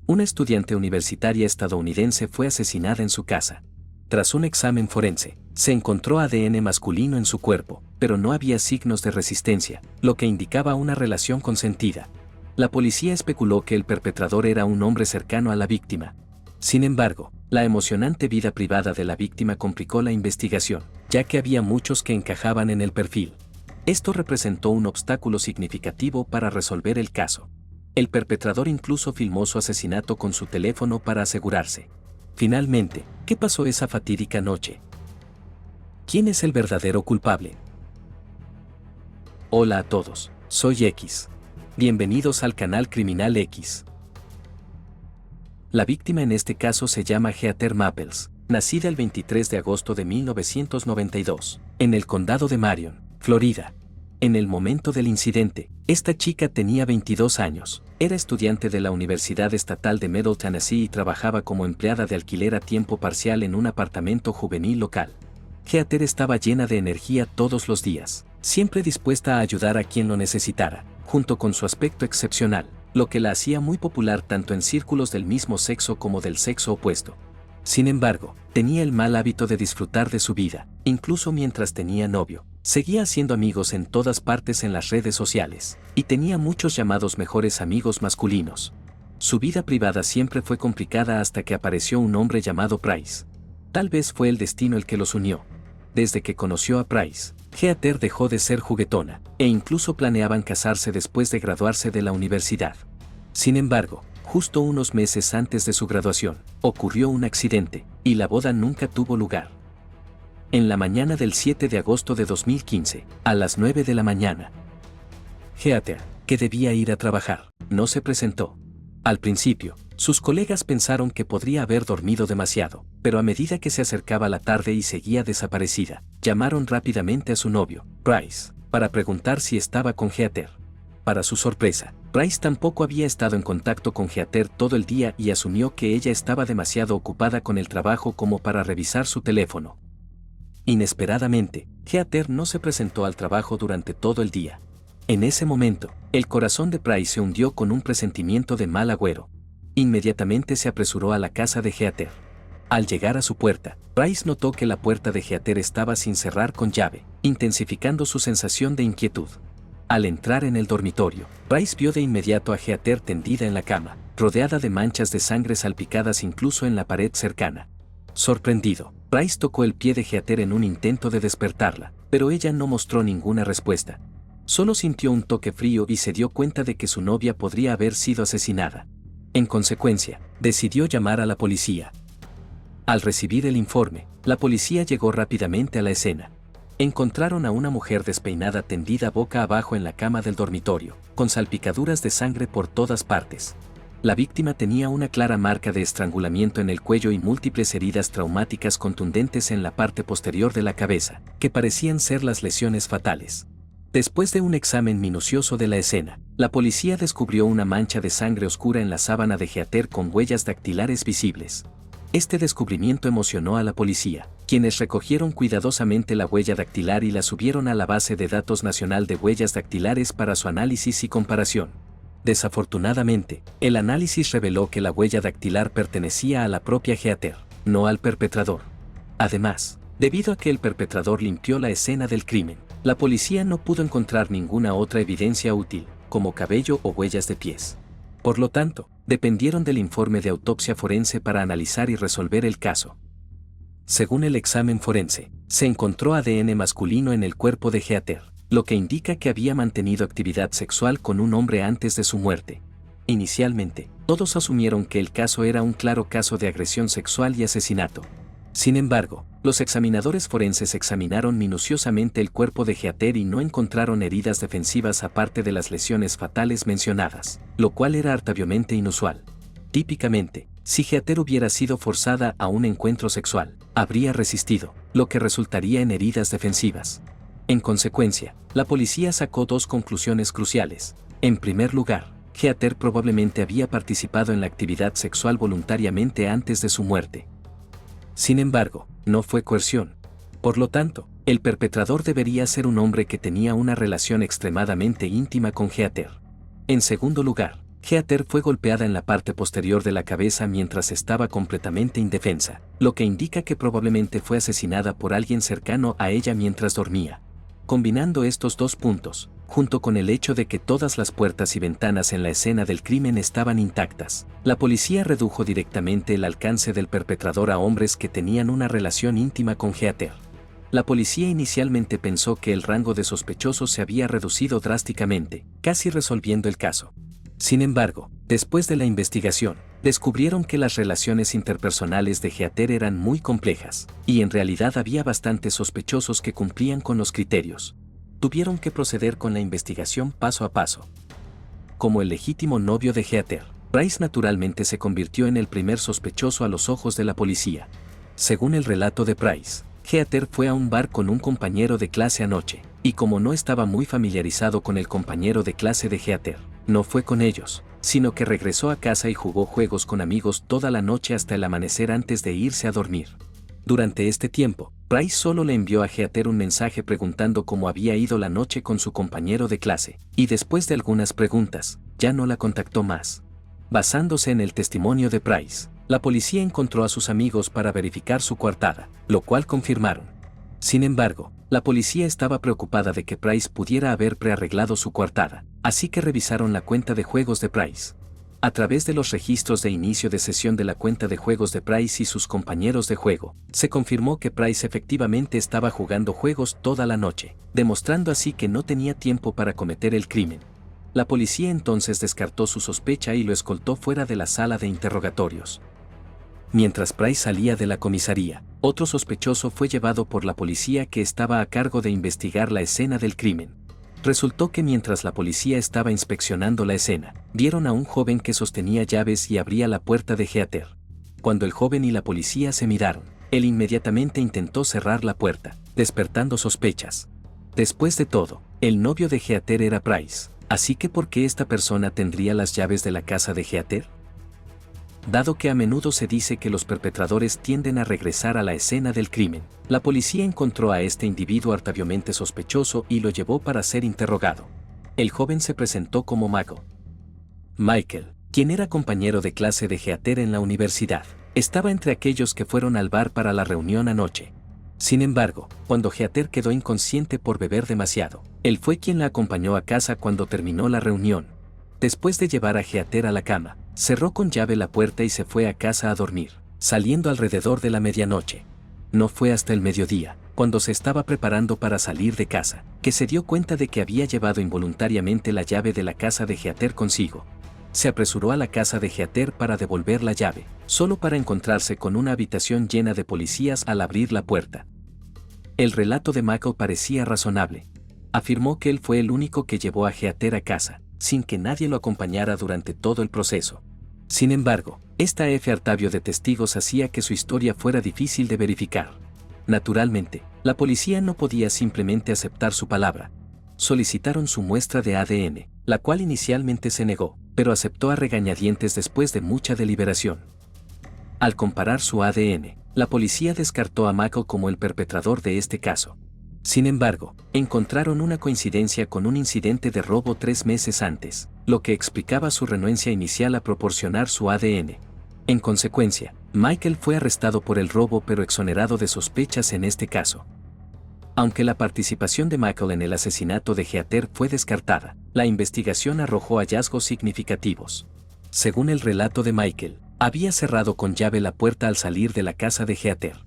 Una estudiante universitaria estadounidense fue asesinada en su casa. Tras un examen forense, se encontró ADN masculino en su cuerpo, pero no había signos de resistencia, lo que indicaba una relación consentida. La policía especuló que el perpetrador era un hombre cercano a la víctima. Sin embargo, la emocionante vida privada de la víctima complicó la investigación, ya que había muchos que encajaban en el perfil. Esto representó un obstáculo significativo para resolver el caso. El perpetrador incluso filmó su asesinato con su teléfono para asegurarse. Finalmente, ¿qué pasó esa fatídica noche? ¿Quién es el verdadero culpable? Hola a todos, soy X. Bienvenidos al canal Criminal X. La víctima en este caso se llama Heather Maples, nacida el 23 de agosto de 1992, en el condado de Marion, Florida. En el momento del incidente, esta chica tenía 22 años, era estudiante de la Universidad Estatal de Middle Tennessee y trabajaba como empleada de alquiler a tiempo parcial en un apartamento juvenil local. Heather estaba llena de energía todos los días, siempre dispuesta a ayudar a quien lo necesitara, junto con su aspecto excepcional, lo que la hacía muy popular tanto en círculos del mismo sexo como del sexo opuesto. Sin embargo, tenía el mal hábito de disfrutar de su vida, incluso mientras tenía novio. Seguía haciendo amigos en todas partes en las redes sociales, y tenía muchos llamados mejores amigos masculinos. Su vida privada siempre fue complicada hasta que apareció un hombre llamado Price. Tal vez fue el destino el que los unió. Desde que conoció a Price, Heather dejó de ser juguetona, e incluso planeaban casarse después de graduarse de la universidad. Sin embargo, justo unos meses antes de su graduación, ocurrió un accidente, y la boda nunca tuvo lugar. En la mañana del 7 de agosto de 2015, a las 9 de la mañana, Heather, que debía ir a trabajar, no se presentó. Al principio, sus colegas pensaron que podría haber dormido demasiado, pero a medida que se acercaba la tarde y seguía desaparecida, llamaron rápidamente a su novio, Price, para preguntar si estaba con Heather. Para su sorpresa, Price tampoco había estado en contacto con Heather todo el día y asumió que ella estaba demasiado ocupada con el trabajo como para revisar su teléfono. Inesperadamente, Heather no se presentó al trabajo durante todo el día. En ese momento, el corazón de Price se hundió con un presentimiento de mal agüero. Inmediatamente se apresuró a la casa de Heather. Al llegar a su puerta, Price notó que la puerta de Heather estaba sin cerrar con llave, intensificando su sensación de inquietud. Al entrar en el dormitorio, Price vio de inmediato a Heather tendida en la cama, rodeada de manchas de sangre salpicadas incluso en la pared cercana. Sorprendido, Price tocó el pie de Heather en un intento de despertarla, pero ella no mostró ninguna respuesta. Solo sintió un toque frío y se dio cuenta de que su novia podría haber sido asesinada. En consecuencia, decidió llamar a la policía. Al recibir el informe, la policía llegó rápidamente a la escena. Encontraron a una mujer despeinada tendida boca abajo en la cama del dormitorio, con salpicaduras de sangre por todas partes. La víctima tenía una clara marca de estrangulamiento en el cuello y múltiples heridas traumáticas contundentes en la parte posterior de la cabeza, que parecían ser las lesiones fatales. Después de un examen minucioso de la escena, la policía descubrió una mancha de sangre oscura en la sábana de Heather con huellas dactilares visibles. Este descubrimiento emocionó a la policía, quienes recogieron cuidadosamente la huella dactilar y la subieron a la base de datos nacional de huellas dactilares para su análisis y comparación. Desafortunadamente, el análisis reveló que la huella dactilar pertenecía a la propia Heather, no al perpetrador. Además, debido a que el perpetrador limpió la escena del crimen, la policía no pudo encontrar ninguna otra evidencia útil, como cabello o huellas de pies. Por lo tanto, dependieron del informe de autopsia forense para analizar y resolver el caso. Según el examen forense, se encontró ADN masculino en el cuerpo de Heather, lo que indica que había mantenido actividad sexual con un hombre antes de su muerte. Inicialmente, todos asumieron que el caso era un claro caso de agresión sexual y asesinato. Sin embargo, los examinadores forenses examinaron minuciosamente el cuerpo de Heather y no encontraron heridas defensivas aparte de las lesiones fatales mencionadas, lo cual era hartamente inusual. Típicamente, si Heather hubiera sido forzada a un encuentro sexual, habría resistido, lo que resultaría en heridas defensivas. En consecuencia, la policía sacó dos conclusiones cruciales. En primer lugar, Heather probablemente había participado en la actividad sexual voluntariamente antes de su muerte. Sin embargo, no fue coerción. Por lo tanto, el perpetrador debería ser un hombre que tenía una relación extremadamente íntima con Heather. En segundo lugar, Heather fue golpeada en la parte posterior de la cabeza mientras estaba completamente indefensa, lo que indica que probablemente fue asesinada por alguien cercano a ella mientras dormía. Combinando estos dos puntos, junto con el hecho de que todas las puertas y ventanas en la escena del crimen estaban intactas, la policía redujo directamente el alcance del perpetrador a hombres que tenían una relación íntima con Heather. La policía inicialmente pensó que el rango de sospechosos se había reducido drásticamente, casi resolviendo el caso. Sin embargo, después de la investigación, descubrieron que las relaciones interpersonales de Heather eran muy complejas, y en realidad había bastantes sospechosos que cumplían con los criterios. Tuvieron que proceder con la investigación paso a paso. Como el legítimo novio de Heather, Price naturalmente se convirtió en el primer sospechoso a los ojos de la policía. Según el relato de Price, Heather fue a un bar con un compañero de clase anoche, y como no estaba muy familiarizado con el compañero de clase de Heather, no fue con ellos, sino que regresó a casa y jugó juegos con amigos toda la noche hasta el amanecer antes de irse a dormir. Durante este tiempo, Price solo le envió a Heather un mensaje preguntando cómo había ido la noche con su compañero de clase, y después de algunas preguntas, ya no la contactó más. Basándose en el testimonio de Price, la policía encontró a sus amigos para verificar su coartada, lo cual confirmaron. Sin embargo, la policía estaba preocupada de que Price pudiera haber prearreglado su coartada, así que revisaron la cuenta de juegos de Price. A través de los registros de inicio de sesión de la cuenta de juegos de Price y sus compañeros de juego, se confirmó que Price efectivamente estaba jugando juegos toda la noche, demostrando así que no tenía tiempo para cometer el crimen. La policía entonces descartó su sospecha y lo escoltó fuera de la sala de interrogatorios. Mientras Price salía de la comisaría, otro sospechoso fue llevado por la policía que estaba a cargo de investigar la escena del crimen. Resultó que mientras la policía estaba inspeccionando la escena, vieron a un joven que sostenía llaves y abría la puerta de Heather. Cuando el joven y la policía se miraron, él inmediatamente intentó cerrar la puerta, despertando sospechas. Después de todo, el novio de Heather era Price, así que ¿por qué esta persona tendría las llaves de la casa de Heather? Dado que a menudo se dice que los perpetradores tienden a regresar a la escena del crimen, la policía encontró a este individuo artabiamente sospechoso y lo llevó para ser interrogado. El joven se presentó como Michael, quien era compañero de clase de Heather en la universidad, estaba entre aquellos que fueron al bar para la reunión anoche. Sin embargo, cuando Heather quedó inconsciente por beber demasiado, él fue quien la acompañó a casa cuando terminó la reunión. Después de llevar a Heather a la cama, cerró con llave la puerta y se fue a casa a dormir, saliendo alrededor de la medianoche. No fue hasta el mediodía, cuando se estaba preparando para salir de casa, que se dio cuenta de que había llevado involuntariamente la llave de la casa de Heather consigo. Se apresuró a la casa de Heather para devolver la llave, solo para encontrarse con una habitación llena de policías al abrir la puerta. El relato de Michael parecía razonable. Afirmó que él fue el único que llevó a Heather a casa, sin que nadie lo acompañara durante todo el proceso. Sin embargo, esta artavio de testigos hacía que su historia fuera difícil de verificar. Naturalmente, la policía no podía simplemente aceptar su palabra. Solicitaron su muestra de ADN, la cual inicialmente se negó, pero aceptó a regañadientes después de mucha deliberación. Al comparar su ADN, la policía descartó a Michael como el perpetrador de este caso. Sin embargo, encontraron una coincidencia con un incidente de robo 3 meses antes, lo que explicaba su renuencia inicial a proporcionar su ADN. En consecuencia, Michael fue arrestado por el robo pero exonerado de sospechas en este caso. Aunque la participación de Michael en el asesinato de Heather fue descartada, la investigación arrojó hallazgos significativos. Según el relato de Michael, había cerrado con llave la puerta al salir de la casa de Heather.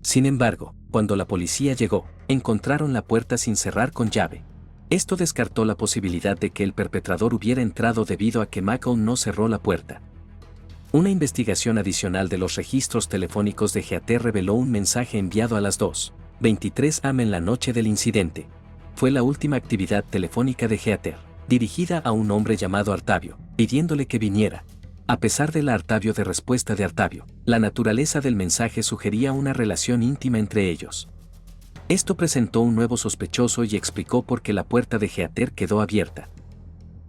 Sin embargo, cuando la policía llegó, encontraron la puerta sin cerrar con llave. Esto descartó la posibilidad de que el perpetrador hubiera entrado debido a que Michael no cerró la puerta. Una investigación adicional de los registros telefónicos de Heather reveló un mensaje enviado a las 2:23 am en la noche del incidente. Fue la última actividad telefónica de Heather, dirigida a un hombre llamado Artavio, pidiéndole que viniera. A pesar de la Artavio de respuesta de Artavio, la naturaleza del mensaje sugería una relación íntima entre ellos. Esto presentó un nuevo sospechoso y explicó por qué la puerta de Heather quedó abierta.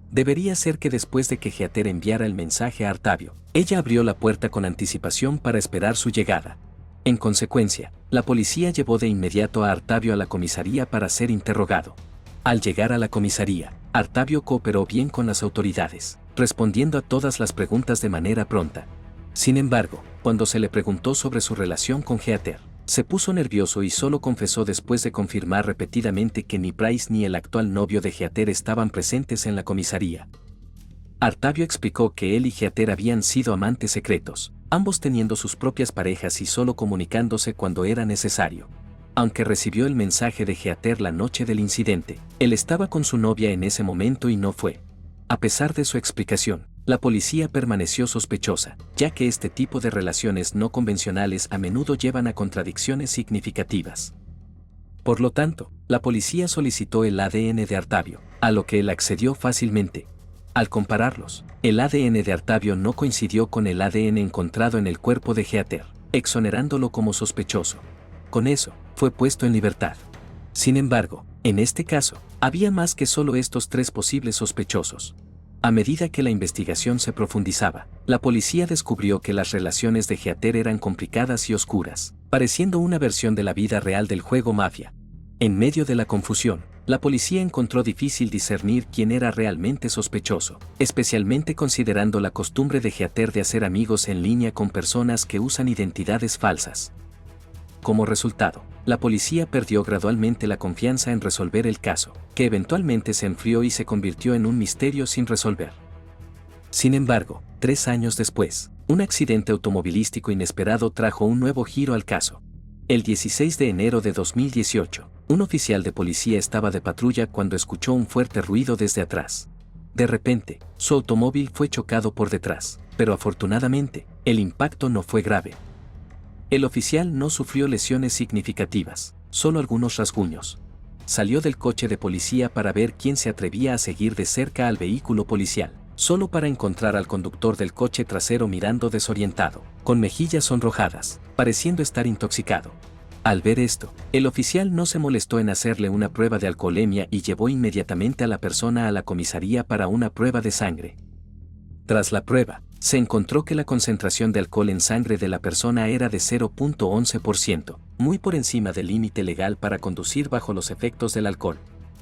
Debería ser que después de que Heather enviara el mensaje a Artavio, ella abrió la puerta con anticipación para esperar su llegada. En consecuencia, la policía llevó de inmediato a Artavio a la comisaría para ser interrogado. Al llegar a la comisaría, Artavio cooperó bien con las autoridades, respondiendo a todas las preguntas de manera pronta. Sin embargo, cuando se le preguntó sobre su relación con Heather, se puso nervioso y solo confesó después de confirmar repetidamente que ni Price ni el actual novio de Heather estaban presentes en la comisaría. Artavio explicó que él y Heather habían sido amantes secretos, ambos teniendo sus propias parejas y solo comunicándose cuando era necesario. Aunque recibió el mensaje de Heather la noche del incidente, él estaba con su novia en ese momento y no fue. A pesar de su explicación, la policía permaneció sospechosa, ya que este tipo de relaciones no convencionales a menudo llevan a contradicciones significativas. Por lo tanto, la policía solicitó el ADN de Artavio, a lo que él accedió fácilmente. Al compararlos, el ADN de Artavio no coincidió con el ADN encontrado en el cuerpo de Heather, exonerándolo como sospechoso. Con eso, fue puesto en libertad. Sin embargo, en este caso, había más que solo estos tres posibles sospechosos. A medida que la investigación se profundizaba, la policía descubrió que las relaciones de Heather eran complicadas y oscuras, pareciendo una versión de la vida real del juego Mafia. En medio de la confusión, la policía encontró difícil discernir quién era realmente sospechoso, especialmente considerando la costumbre de Heather de hacer amigos en línea con personas que usan identidades falsas. Como resultado, la policía perdió gradualmente la confianza en resolver el caso, que eventualmente se enfrió y se convirtió en un misterio sin resolver. Sin embargo, 3 años después, un accidente automovilístico inesperado trajo un nuevo giro al caso. El 16 de enero de 2018, un oficial de policía estaba de patrulla cuando escuchó un fuerte ruido desde atrás. De repente, su automóvil fue chocado por detrás, pero afortunadamente, el impacto no fue grave. El oficial no sufrió lesiones significativas, solo algunos rasguños. Salió del coche de policía para ver quién se atrevía a seguir de cerca al vehículo policial, solo para encontrar al conductor del coche trasero mirando desorientado, con mejillas sonrojadas, pareciendo estar intoxicado. Al ver esto, el oficial no se molestó en hacerle una prueba de alcoholemia y llevó inmediatamente a la persona a la comisaría para una prueba de sangre. Tras la prueba, se encontró que la concentración de alcohol en sangre de la persona era de 0.11%, muy por encima del límite legal para conducir bajo los efectos del alcohol.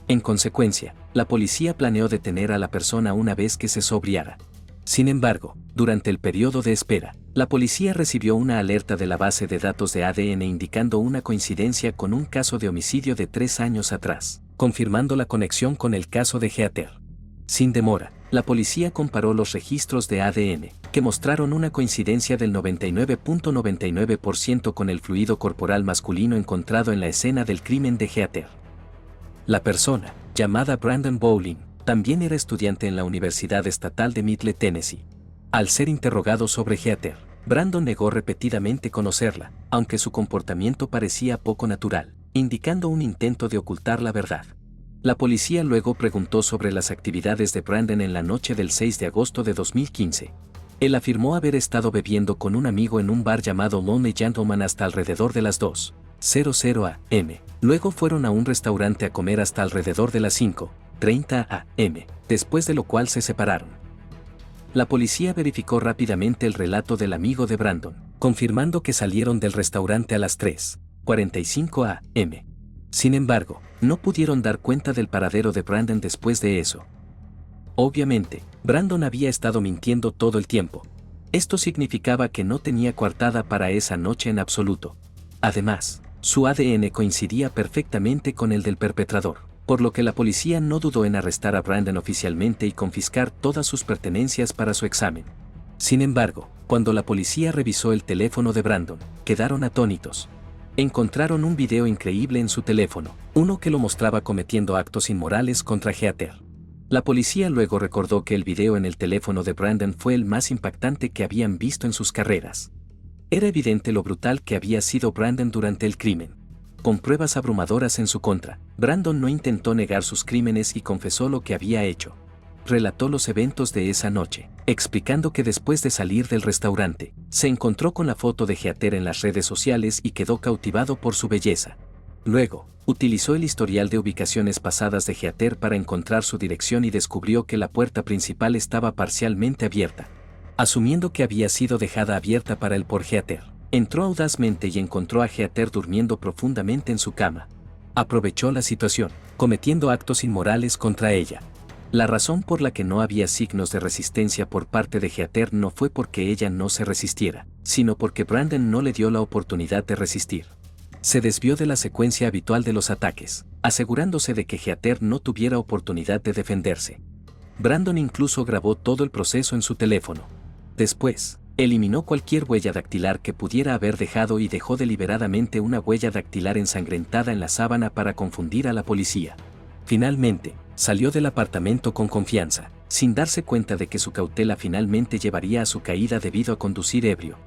En consecuencia, la policía planeó detener a la persona una vez que se sobriara. Sin embargo, durante el periodo de espera, la policía recibió una alerta de la base de datos de ADN indicando una coincidencia con un caso de homicidio de 3 años atrás, confirmando la conexión con el caso de Heather. Sin demora, la policía comparó los registros de ADN, que mostraron una coincidencia del 99.99% con el fluido corporal masculino encontrado en la escena del crimen de Heather. La persona, llamada Brandon Bowling, también era estudiante en la Universidad Estatal de Middle Tennessee. Al ser interrogado sobre Heather, Brandon negó repetidamente conocerla, aunque su comportamiento parecía poco natural, indicando un intento de ocultar la verdad. La policía luego preguntó sobre las actividades de Brandon en la noche del 6 de agosto de 2015. Él afirmó haber estado bebiendo con un amigo en un bar llamado Lonely Gentleman hasta alrededor de las 2:00 am. Luego fueron a un restaurante a comer hasta alrededor de las 5:30 am, después de lo cual se separaron. La policía verificó rápidamente el relato del amigo de Brandon, confirmando que salieron del restaurante a las 3:45 am. Sin embargo, no pudieron dar cuenta del paradero de Brandon después de eso. Obviamente, Brandon había estado mintiendo todo el tiempo. Esto significaba que no tenía coartada para esa noche en absoluto. Además, su ADN coincidía perfectamente con el del perpetrador, por lo que la policía no dudó en arrestar a Brandon oficialmente y confiscar todas sus pertenencias para su examen. Sin embargo, cuando la policía revisó el teléfono de Brandon, quedaron atónitos. Encontraron un video increíble en su teléfono, uno que lo mostraba cometiendo actos inmorales contra Heather. La policía luego recordó que el video en el teléfono de Brandon fue el más impactante que habían visto en sus carreras. Era evidente lo brutal que había sido Brandon durante el crimen. Con pruebas abrumadoras en su contra, Brandon no intentó negar sus crímenes y confesó lo que había hecho. Relató los eventos de esa noche, explicando que después de salir del restaurante, se encontró con la foto de Heather en las redes sociales y quedó cautivado por su belleza. Luego, utilizó el historial de ubicaciones pasadas de Heather para encontrar su dirección y descubrió que la puerta principal estaba parcialmente abierta. Asumiendo que había sido dejada abierta para él por Heather, entró audazmente y encontró a Heather durmiendo profundamente en su cama. Aprovechó la situación, cometiendo actos inmorales contra ella. La razón por la que no había signos de resistencia por parte de Heather no fue porque ella no se resistiera, sino porque Brandon no le dio la oportunidad de resistir. Se desvió de la secuencia habitual de los ataques, asegurándose de que Heather no tuviera oportunidad de defenderse. Brandon incluso grabó todo el proceso en su teléfono. Después, eliminó cualquier huella dactilar que pudiera haber dejado y dejó deliberadamente una huella dactilar ensangrentada en la sábana para confundir a la policía. Finalmente, salió del apartamento con confianza, sin darse cuenta de que su cautela finalmente llevaría a su caída debido a conducir ebrio.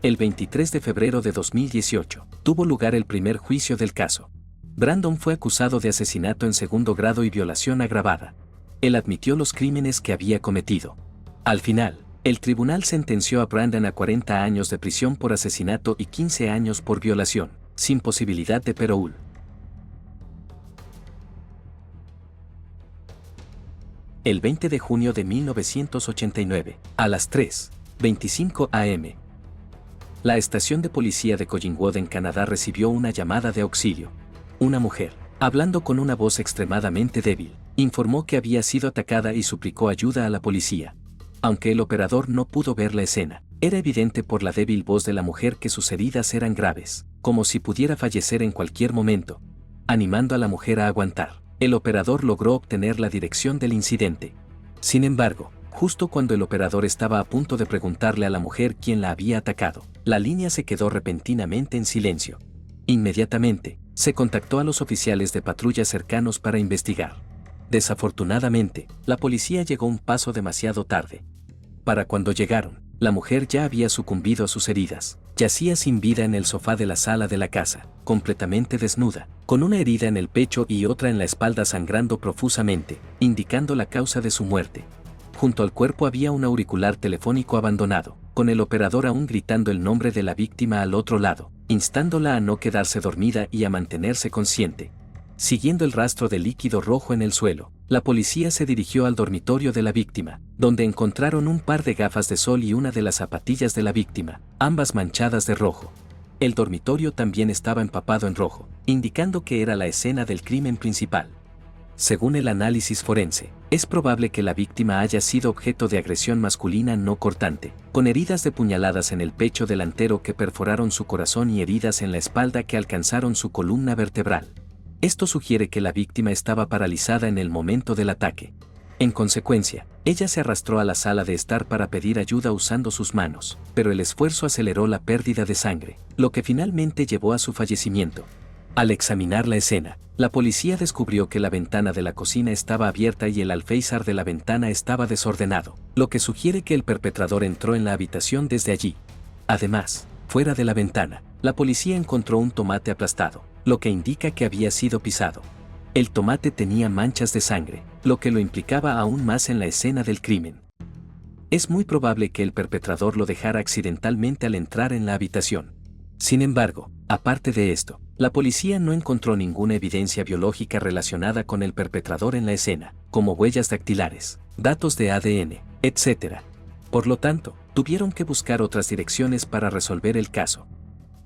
El 23 de febrero de 2018, tuvo lugar el primer juicio del caso. Brandon fue acusado de asesinato en segundo grado y violación agravada. Él admitió los crímenes que había cometido. Al final, el tribunal sentenció a Brandon a 40 años de prisión por asesinato y 15 años por violación, sin posibilidad de parole. El 20 de junio de 1989, a las 3:25 am, la estación de policía de Collingwood en Canadá recibió una llamada de auxilio. Una mujer, hablando con una voz extremadamente débil, informó que había sido atacada y suplicó ayuda a la policía. Aunque el operador no pudo ver la escena, era evidente por la débil voz de la mujer que sus heridas eran graves, como si pudiera fallecer en cualquier momento. Animando a la mujer a aguantar, el operador logró obtener la dirección del incidente. Sin embargo, justo cuando el operador estaba a punto de preguntarle a la mujer quién la había atacado, la línea se quedó repentinamente en silencio. Inmediatamente, se contactó a los oficiales de patrulla cercanos para investigar. Desafortunadamente, la policía llegó un paso demasiado tarde. Para cuando llegaron, la mujer ya había sucumbido a sus heridas. Yacía sin vida en el sofá de la sala de la casa, completamente desnuda, con una herida en el pecho y otra en la espalda sangrando profusamente, indicando la causa de su muerte. Junto al cuerpo había un auricular telefónico abandonado, con el operador aún gritando el nombre de la víctima al otro lado, instándola a no quedarse dormida y a mantenerse consciente. Siguiendo el rastro de líquido rojo en el suelo, la policía se dirigió al dormitorio de la víctima, donde encontraron un par de gafas de sol y una de las zapatillas de la víctima, ambas manchadas de rojo. El dormitorio también estaba empapado en rojo, indicando que era la escena del crimen principal. Según el análisis forense, es probable que la víctima haya sido objeto de agresión masculina no cortante, con heridas de puñaladas en el pecho delantero que perforaron su corazón y heridas en la espalda que alcanzaron su columna vertebral. Esto sugiere que la víctima estaba paralizada en el momento del ataque. En consecuencia, ella se arrastró a la sala de estar para pedir ayuda usando sus manos, pero el esfuerzo aceleró la pérdida de sangre, lo que finalmente llevó a su fallecimiento. Al examinar la escena, la policía descubrió que la ventana de la cocina estaba abierta y el alféizar de la ventana estaba desordenado, lo que sugiere que el perpetrador entró en la habitación desde allí. Además, fuera de la ventana, la policía encontró un tomate aplastado, lo que indica que había sido pisado. El tomate tenía manchas de sangre, lo que lo implicaba aún más en la escena del crimen. Es muy probable que el perpetrador lo dejara accidentalmente al entrar en la habitación. Sin embargo, aparte de esto, la policía no encontró ninguna evidencia biológica relacionada con el perpetrador en la escena, como huellas dactilares, datos de ADN, etc. Por lo tanto, tuvieron que buscar otras direcciones para resolver el caso.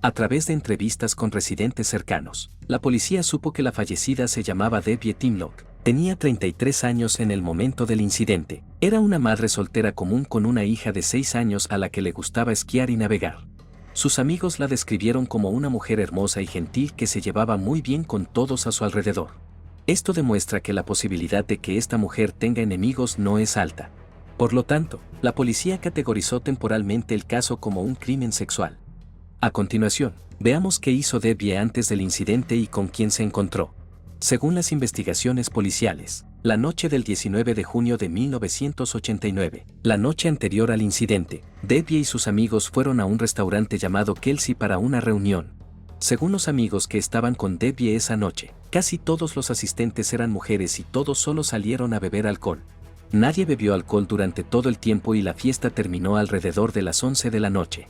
A través de entrevistas con residentes cercanos, la policía supo que la fallecida se llamaba Debbie Timlock, tenía 33 años en el momento del incidente, era una madre soltera común con una hija de 6 años a la que le gustaba esquiar y navegar. Sus amigos la describieron como una mujer hermosa y gentil que se llevaba muy bien con todos a su alrededor. Esto demuestra que la posibilidad de que esta mujer tenga enemigos no es alta. Por lo tanto, la policía categorizó temporalmente el caso como un crimen sexual. A continuación, veamos qué hizo Debbie antes del incidente y con quién se encontró. Según las investigaciones policiales, la noche del 19 de junio de 1989, la noche anterior al incidente, Debbie y sus amigos fueron a un restaurante llamado Kelsey para una reunión. Según los amigos que estaban con Debbie esa noche, casi todos los asistentes eran mujeres y todos solo salieron a beber alcohol. Nadie bebió alcohol durante todo el tiempo y la fiesta terminó alrededor de las 11 de la noche.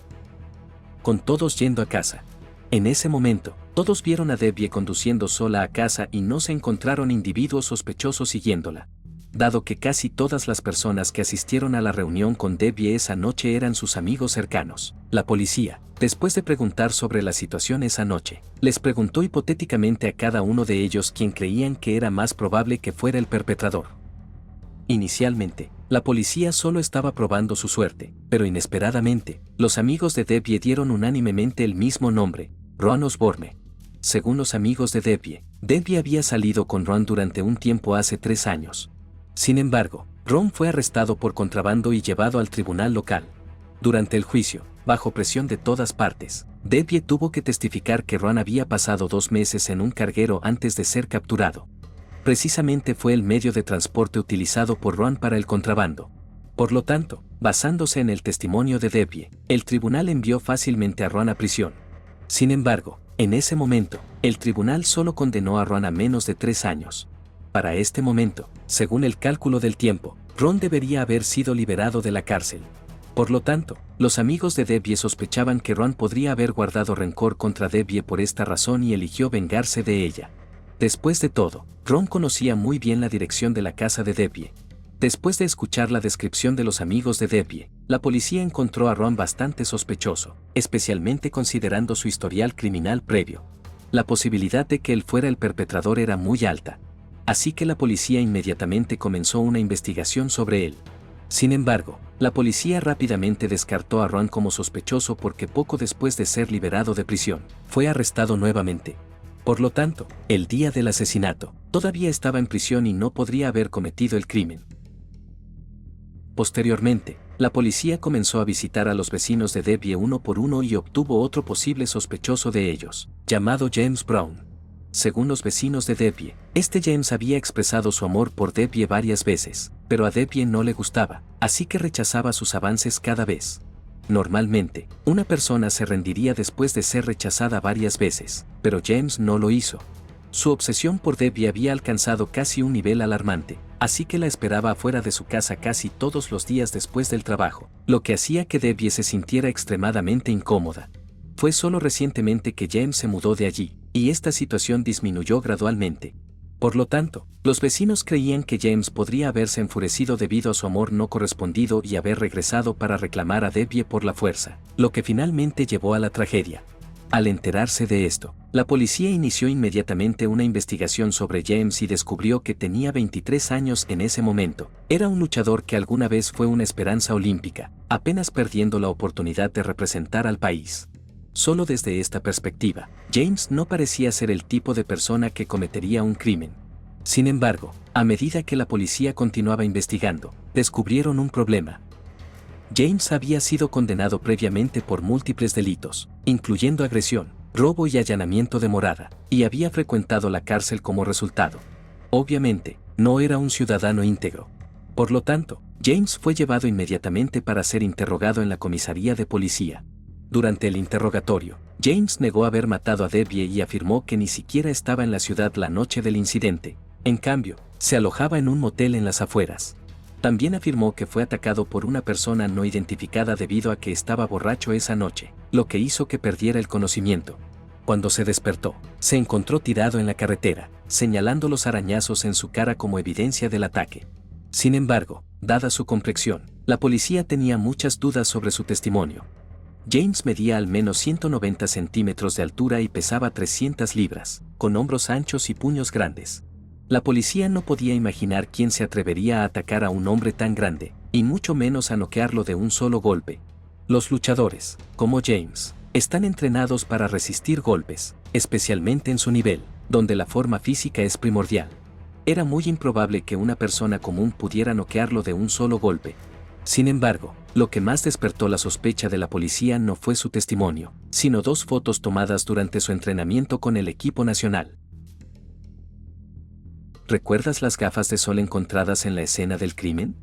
Con todos yendo a casa. En ese momento, todos vieron a Debbie conduciendo sola a casa y no se encontraron individuos sospechosos siguiéndola. Dado que casi todas las personas que asistieron a la reunión con Debbie esa noche eran sus amigos cercanos, la policía, después de preguntar sobre la situación esa noche, les preguntó hipotéticamente a cada uno de ellos quién creían que era más probable que fuera el perpetrador. Inicialmente, la policía solo estaba probando su suerte, pero inesperadamente, los amigos de Debbie dieron unánimemente el mismo nombre, Ron Osborne. Según los amigos de Debbie había salido con Ron durante un tiempo hace 3 años. Sin embargo, Ron fue arrestado por contrabando y llevado al tribunal local. Durante el juicio, bajo presión de todas partes, Debbie tuvo que testificar que Ron había pasado 2 meses en un carguero antes de ser capturado. Precisamente fue el medio de transporte utilizado por Ron para el contrabando. Por lo tanto, basándose en el testimonio de Debbie, el tribunal envió fácilmente a Ron a prisión. Sin embargo, en ese momento, el tribunal solo condenó a Ron a menos de 3 años. Para este momento, según el cálculo del tiempo, Ron debería haber sido liberado de la cárcel. Por lo tanto, los amigos de Debbie sospechaban que Ron podría haber guardado rencor contra Debbie por esta razón y eligió vengarse de ella. Después de todo, Ron conocía muy bien la dirección de la casa de Debbie. Después de escuchar la descripción de los amigos de Debbie, la policía encontró a Ron bastante sospechoso, especialmente considerando su historial criminal previo. La posibilidad de que él fuera el perpetrador era muy alta. Así que la policía inmediatamente comenzó una investigación sobre él. Sin embargo, la policía rápidamente descartó a Ron como sospechoso porque poco después de ser liberado de prisión, fue arrestado nuevamente. Por lo tanto, el día del asesinato, todavía estaba en prisión y no podría haber cometido el crimen. Posteriormente, la policía comenzó a visitar a los vecinos de Debbie uno por uno y obtuvo otro posible sospechoso de ellos, llamado James Brown. Según los vecinos de Debbie, este James había expresado su amor por Debbie varias veces, pero a Debbie no le gustaba, así que rechazaba sus avances cada vez. Normalmente, una persona se rendiría después de ser rechazada varias veces, pero James no lo hizo. Su obsesión por Debbie había alcanzado casi un nivel alarmante, así que la esperaba afuera de su casa casi todos los días después del trabajo, lo que hacía que Debbie se sintiera extremadamente incómoda. Fue solo recientemente que James se mudó de allí, y esta situación disminuyó gradualmente. Por lo tanto, los vecinos creían que James podría haberse enfurecido debido a su amor no correspondido y haber regresado para reclamar a Debbie por la fuerza, lo que finalmente llevó a la tragedia. Al enterarse de esto, la policía inició inmediatamente una investigación sobre James y descubrió que tenía 23 años en ese momento. Era un luchador que alguna vez fue una esperanza olímpica, apenas perdiendo la oportunidad de representar al país. Solo desde esta perspectiva, James no parecía ser el tipo de persona que cometería un crimen. Sin embargo, a medida que la policía continuaba investigando, descubrieron un problema. James había sido condenado previamente por múltiples delitos, incluyendo agresión, robo y allanamiento de morada, y había frecuentado la cárcel como resultado. Obviamente, no era un ciudadano íntegro. Por lo tanto, James fue llevado inmediatamente para ser interrogado en la comisaría de policía. Durante el interrogatorio, James negó haber matado a Debbie y afirmó que ni siquiera estaba en la ciudad la noche del incidente. En cambio, se alojaba en un motel en las afueras. También afirmó que fue atacado por una persona no identificada debido a que estaba borracho esa noche, lo que hizo que perdiera el conocimiento. Cuando se despertó, se encontró tirado en la carretera, señalando los arañazos en su cara como evidencia del ataque. Sin embargo, dada su complexión, la policía tenía muchas dudas sobre su testimonio. James medía al menos 190 centímetros de altura y pesaba 300 libras, con hombros anchos y puños grandes. La policía no podía imaginar quién se atrevería a atacar a un hombre tan grande, y mucho menos a noquearlo de un solo golpe. Los luchadores, como James, están entrenados para resistir golpes, especialmente en su nivel, donde la forma física es primordial. Era muy improbable que una persona común pudiera noquearlo de un solo golpe. Sin embargo, lo que más despertó la sospecha de la policía no fue su testimonio, sino 2 fotos tomadas durante su entrenamiento con el equipo nacional. ¿Recuerdas las gafas de sol encontradas en la escena del crimen?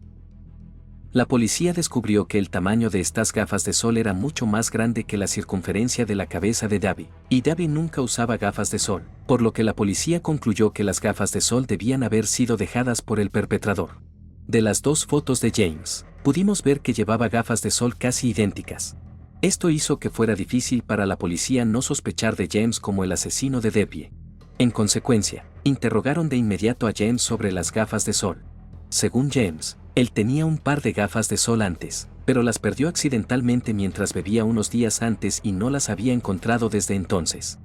La policía descubrió que el tamaño de estas gafas de sol era mucho más grande que la circunferencia de la cabeza de Debbie, y Debbie nunca usaba gafas de sol, por lo que la policía concluyó que las gafas de sol debían haber sido dejadas por el perpetrador. De las 2 fotos de James, pudimos ver que llevaba gafas de sol casi idénticas. Esto hizo que fuera difícil para la policía no sospechar de James como el asesino de Debbie. En consecuencia, interrogaron de inmediato a James sobre las gafas de sol. Según James, él tenía un par de gafas de sol antes, pero las perdió accidentalmente mientras bebía unos días antes y no las había encontrado desde entonces.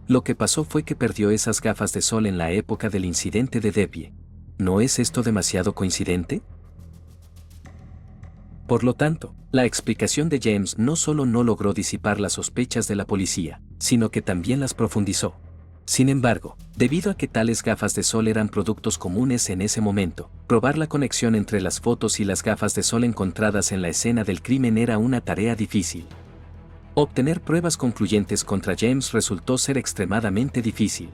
Lo que pasó fue que perdió esas gafas de sol en la época del incidente de Debbie. ¿No es esto demasiado coincidente? Por lo tanto, la explicación de James no solo no logró disipar las sospechas de la policía, sino que también las profundizó. Sin embargo, debido a que tales gafas de sol eran productos comunes en ese momento, probar la conexión entre las fotos y las gafas de sol encontradas en la escena del crimen era una tarea difícil. Obtener pruebas concluyentes contra James resultó ser extremadamente difícil.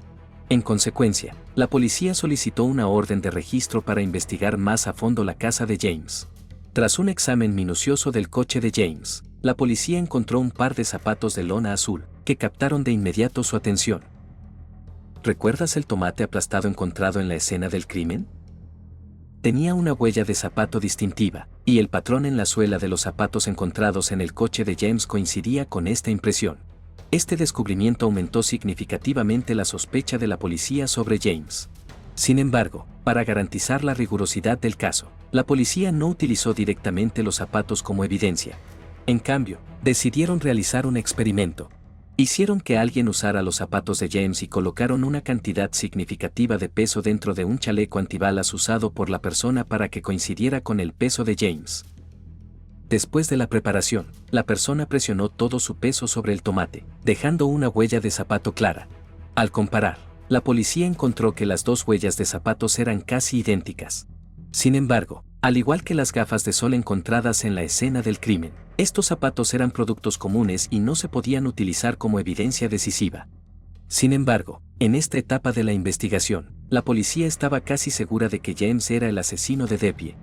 En consecuencia, la policía solicitó una orden de registro para investigar más a fondo la casa de James. Tras un examen minucioso del coche de James, la policía encontró un par de zapatos de lona azul, que captaron de inmediato su atención. ¿Recuerdas el tomate aplastado encontrado en la escena del crimen? Tenía una huella de zapato distintiva, y el patrón en la suela de los zapatos encontrados en el coche de James coincidía con esta impresión. Este descubrimiento aumentó significativamente la sospecha de la policía sobre James. Sin embargo, para garantizar la rigurosidad del caso, la policía no utilizó directamente los zapatos como evidencia. En cambio, decidieron realizar un experimento. Hicieron que alguien usara los zapatos de James y colocaron una cantidad significativa de peso dentro de un chaleco antibalas usado por la persona para que coincidiera con el peso de James. Después de la preparación, la persona presionó todo su peso sobre el tomate, dejando una huella de zapato clara. Al comparar, la policía encontró que las dos huellas de zapatos eran casi idénticas. Sin embargo, al igual que las gafas de sol encontradas en la escena del crimen, estos zapatos eran productos comunes y no se podían utilizar como evidencia decisiva. Sin embargo, en esta etapa de la investigación, la policía estaba casi segura de que James era el asesino de Debbie.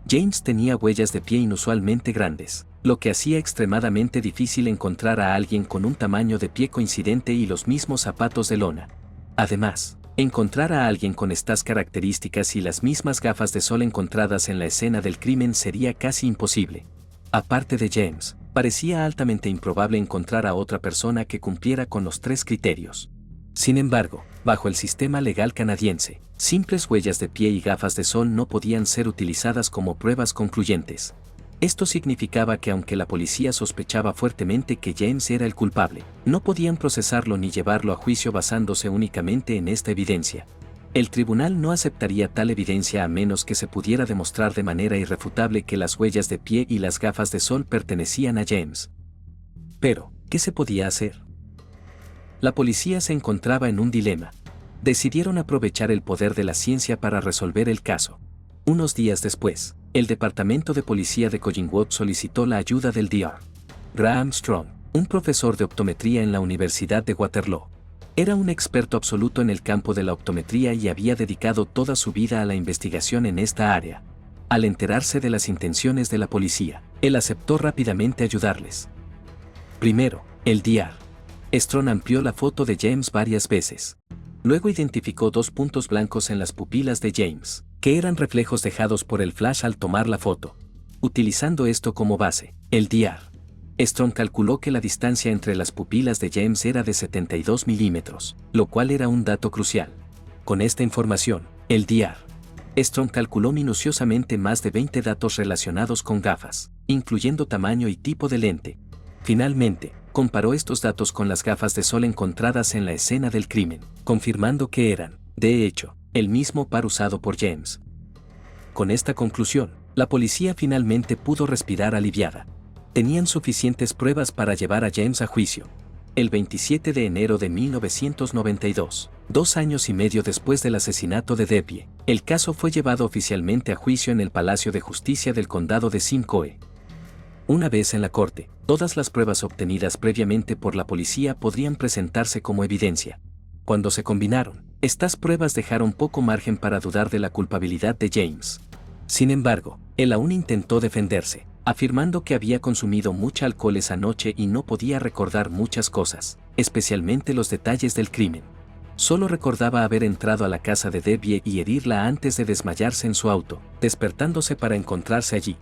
James tenía huellas de pie inusualmente grandes, lo que hacía extremadamente difícil encontrar a alguien con un tamaño de pie coincidente y los mismos zapatos de lona. Además, encontrar a alguien con estas características y las mismas gafas de sol encontradas en la escena del crimen sería casi imposible. Aparte de James, parecía altamente improbable encontrar a otra persona que cumpliera con los tres criterios. Sin embargo, bajo el sistema legal canadiense, simples huellas de pie y gafas de sol no podían ser utilizadas como pruebas concluyentes. Esto significaba que aunque la policía sospechaba fuertemente que James era el culpable, no podían procesarlo ni llevarlo a juicio basándose únicamente en esta evidencia. El tribunal no aceptaría tal evidencia a menos que se pudiera demostrar de manera irrefutable que las huellas de pie y las gafas de sol pertenecían a James. Pero, ¿qué se podía hacer? La policía se encontraba en un dilema. Decidieron aprovechar el poder de la ciencia para resolver el caso. Unos días después, el Departamento de Policía de Collingwood solicitó la ayuda del Dr. Graham Strong, un profesor de optometría en la Universidad de Waterloo. Era un experto absoluto en el campo de la optometría y había dedicado toda su vida a la investigación en esta área. Al enterarse de las intenciones de la policía, él aceptó rápidamente ayudarles. Primero, el Dr. Strong amplió la foto de James varias veces. Luego identificó dos puntos blancos en las pupilas de James, que eran reflejos dejados por el flash al tomar la foto. Utilizando esto como base, el Dr. Strong calculó que la distancia entre las pupilas de James era de 72 milímetros, lo cual era un dato crucial. Con esta información, el Dr. Strong calculó minuciosamente más de 20 datos relacionados con gafas, incluyendo tamaño y tipo de lente. Finalmente, comparó estos datos con las gafas de sol encontradas en la escena del crimen, confirmando que eran, de hecho, el mismo par usado por James. Con esta conclusión, la policía finalmente pudo respirar aliviada. Tenían suficientes pruebas para llevar a James a juicio. El 27 de enero de 1992, 2 años y medio después del asesinato de Debbie, el caso fue llevado oficialmente a juicio en el Palacio de Justicia del Condado de Simcoe. Una vez en la corte, todas las pruebas obtenidas previamente por la policía podrían presentarse como evidencia. Cuando se combinaron, estas pruebas dejaron poco margen para dudar de la culpabilidad de James. Sin embargo, él aún intentó defenderse, afirmando que había consumido mucho alcohol esa noche y no podía recordar muchas cosas, especialmente los detalles del crimen. Solo recordaba haber entrado a la casa de Debbie y herirla antes de desmayarse en su auto, despertándose para encontrarse allí.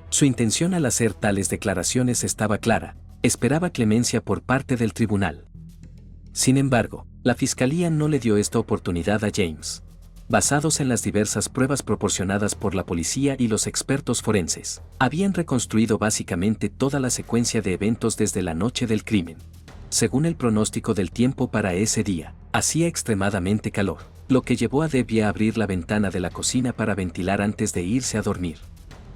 Su intención al hacer tales declaraciones estaba clara: esperaba clemencia por parte del tribunal. Sin embargo, la fiscalía no le dio esta oportunidad a James. Basados en las diversas pruebas proporcionadas por la policía y los expertos forenses, habían reconstruido básicamente toda la secuencia de eventos desde la noche del crimen. Según el pronóstico del tiempo para ese día, hacía extremadamente calor. lo que llevó a Debbie a abrir la ventana de la cocina para ventilar antes de irse a dormir.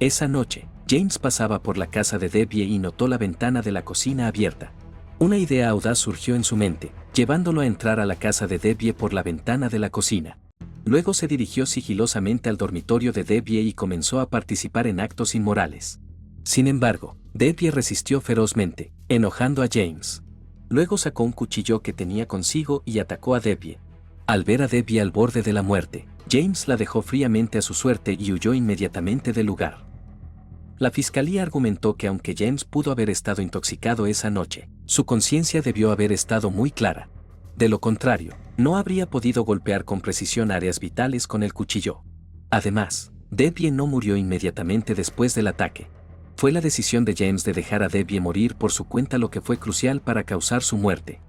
Esa noche, James pasaba por la casa de Debbie y notó la ventana de la cocina abierta. Una idea audaz surgió en su mente, llevándolo a entrar a la casa de Debbie por la ventana de la cocina. Luego se dirigió sigilosamente al dormitorio de Debbie y comenzó a participar en actos inmorales. Sin embargo, Debbie resistió ferozmente, enojando a James. Luego sacó un cuchillo que tenía consigo y atacó a Debbie. Al ver a Debbie al borde de la muerte, James la dejó fríamente a su suerte y huyó inmediatamente del lugar. La fiscalía argumentó que aunque James pudo haber estado intoxicado esa noche, su conciencia debió haber estado muy clara. De lo contrario, no habría podido golpear con precisión áreas vitales con el cuchillo. Además, Debbie no murió inmediatamente después del ataque. Fue la decisión de James de dejar a Debbie morir por su cuenta lo que fue crucial para causar su muerte.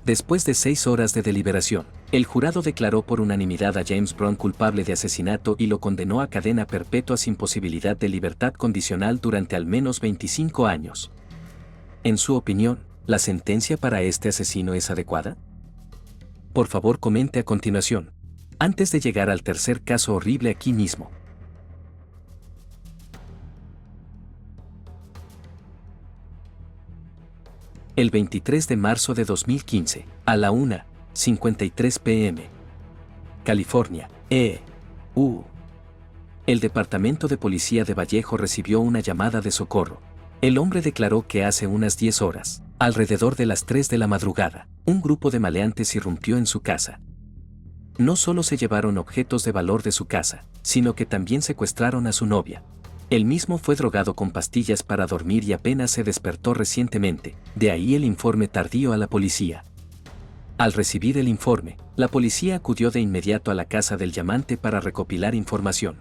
Después de 6 horas de deliberación, el jurado declaró por unanimidad a James Brown culpable de asesinato y lo condenó a cadena perpetua sin posibilidad de libertad condicional durante al menos 25 años. En su opinión, ¿la sentencia para este asesino es adecuada? Por favor, comente a continuación, antes de llegar al tercer caso horrible aquí mismo. El 23 de marzo de 2015, a la 1:53 p.m. California, E.U. El Departamento de Policía de Vallejo recibió una llamada de socorro. El hombre declaró que hace unas 10 horas, alrededor de las 3 de la madrugada, un grupo de maleantes irrumpió en su casa. No solo se llevaron objetos de valor de su casa, sino que también secuestraron a su novia. Él mismo fue drogado con pastillas para dormir y apenas se despertó recientemente, de ahí el informe tardío a la policía. Al recibir el informe, la policía acudió de inmediato a la casa del llamante para recopilar información.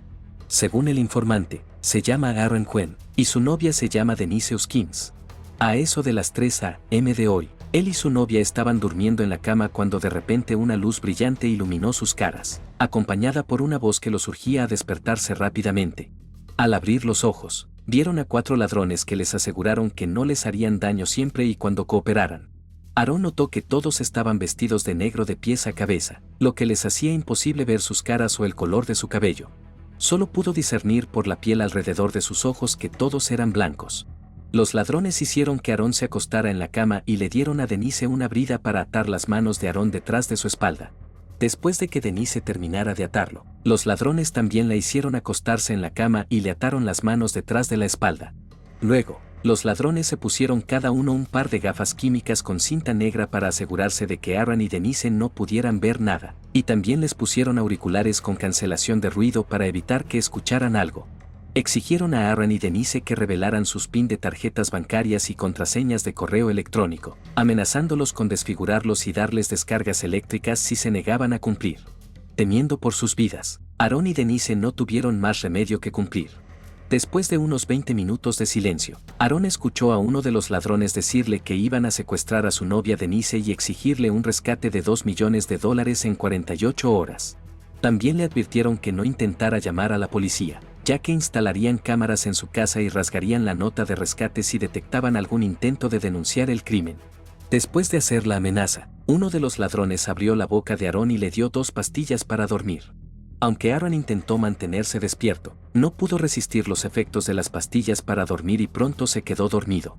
Según el informante, se llama Aaron Quinn, y su novia se llama Denise Hoskins. A eso de las 3 a.m. de hoy, él y su novia estaban durmiendo en la cama cuando de repente una luz brillante iluminó sus caras, acompañada por una voz que los urgía a despertarse rápidamente. Al abrir los ojos, vieron a 4 ladrones que les aseguraron que no les harían daño siempre y cuando cooperaran. Aaron notó que todos estaban vestidos de negro de pies a cabeza, lo que les hacía imposible ver sus caras o el color de su cabello. Solo pudo discernir por la piel alrededor de sus ojos que todos eran blancos. Los ladrones hicieron que Aaron se acostara en la cama y le dieron a Denise una brida para atar las manos de Aaron detrás de su espalda. Después de que Denise terminara de atarlo, los ladrones también la hicieron acostarse en la cama y le ataron las manos detrás de la espalda. Luego, los ladrones se pusieron cada uno un par de gafas químicas con cinta negra para asegurarse de que Aaron y Denise no pudieran ver nada, y también les pusieron auriculares con cancelación de ruido para evitar que escucharan algo. Exigieron a Aaron y Denise que revelaran sus PIN de tarjetas bancarias y contraseñas de correo electrónico, amenazándolos con desfigurarlos y darles descargas eléctricas si se negaban a cumplir. Temiendo por sus vidas, Aaron y Denise no tuvieron más remedio que cumplir. Después de unos 20 minutos de silencio, Aaron escuchó a uno de los ladrones decirle que iban a secuestrar a su novia Denise y exigirle un rescate de $2 millones en 48 horas. También le advirtieron que no intentara llamar a la policía, ya que instalarían cámaras en su casa y rasgarían la nota de rescate si detectaban algún intento de denunciar el crimen. Después de hacer la amenaza, uno de los ladrones abrió la boca de Aaron y le dio 2 pastillas para dormir. Aunque Aaron intentó mantenerse despierto, no pudo resistir los efectos de las pastillas para dormir y pronto se quedó dormido.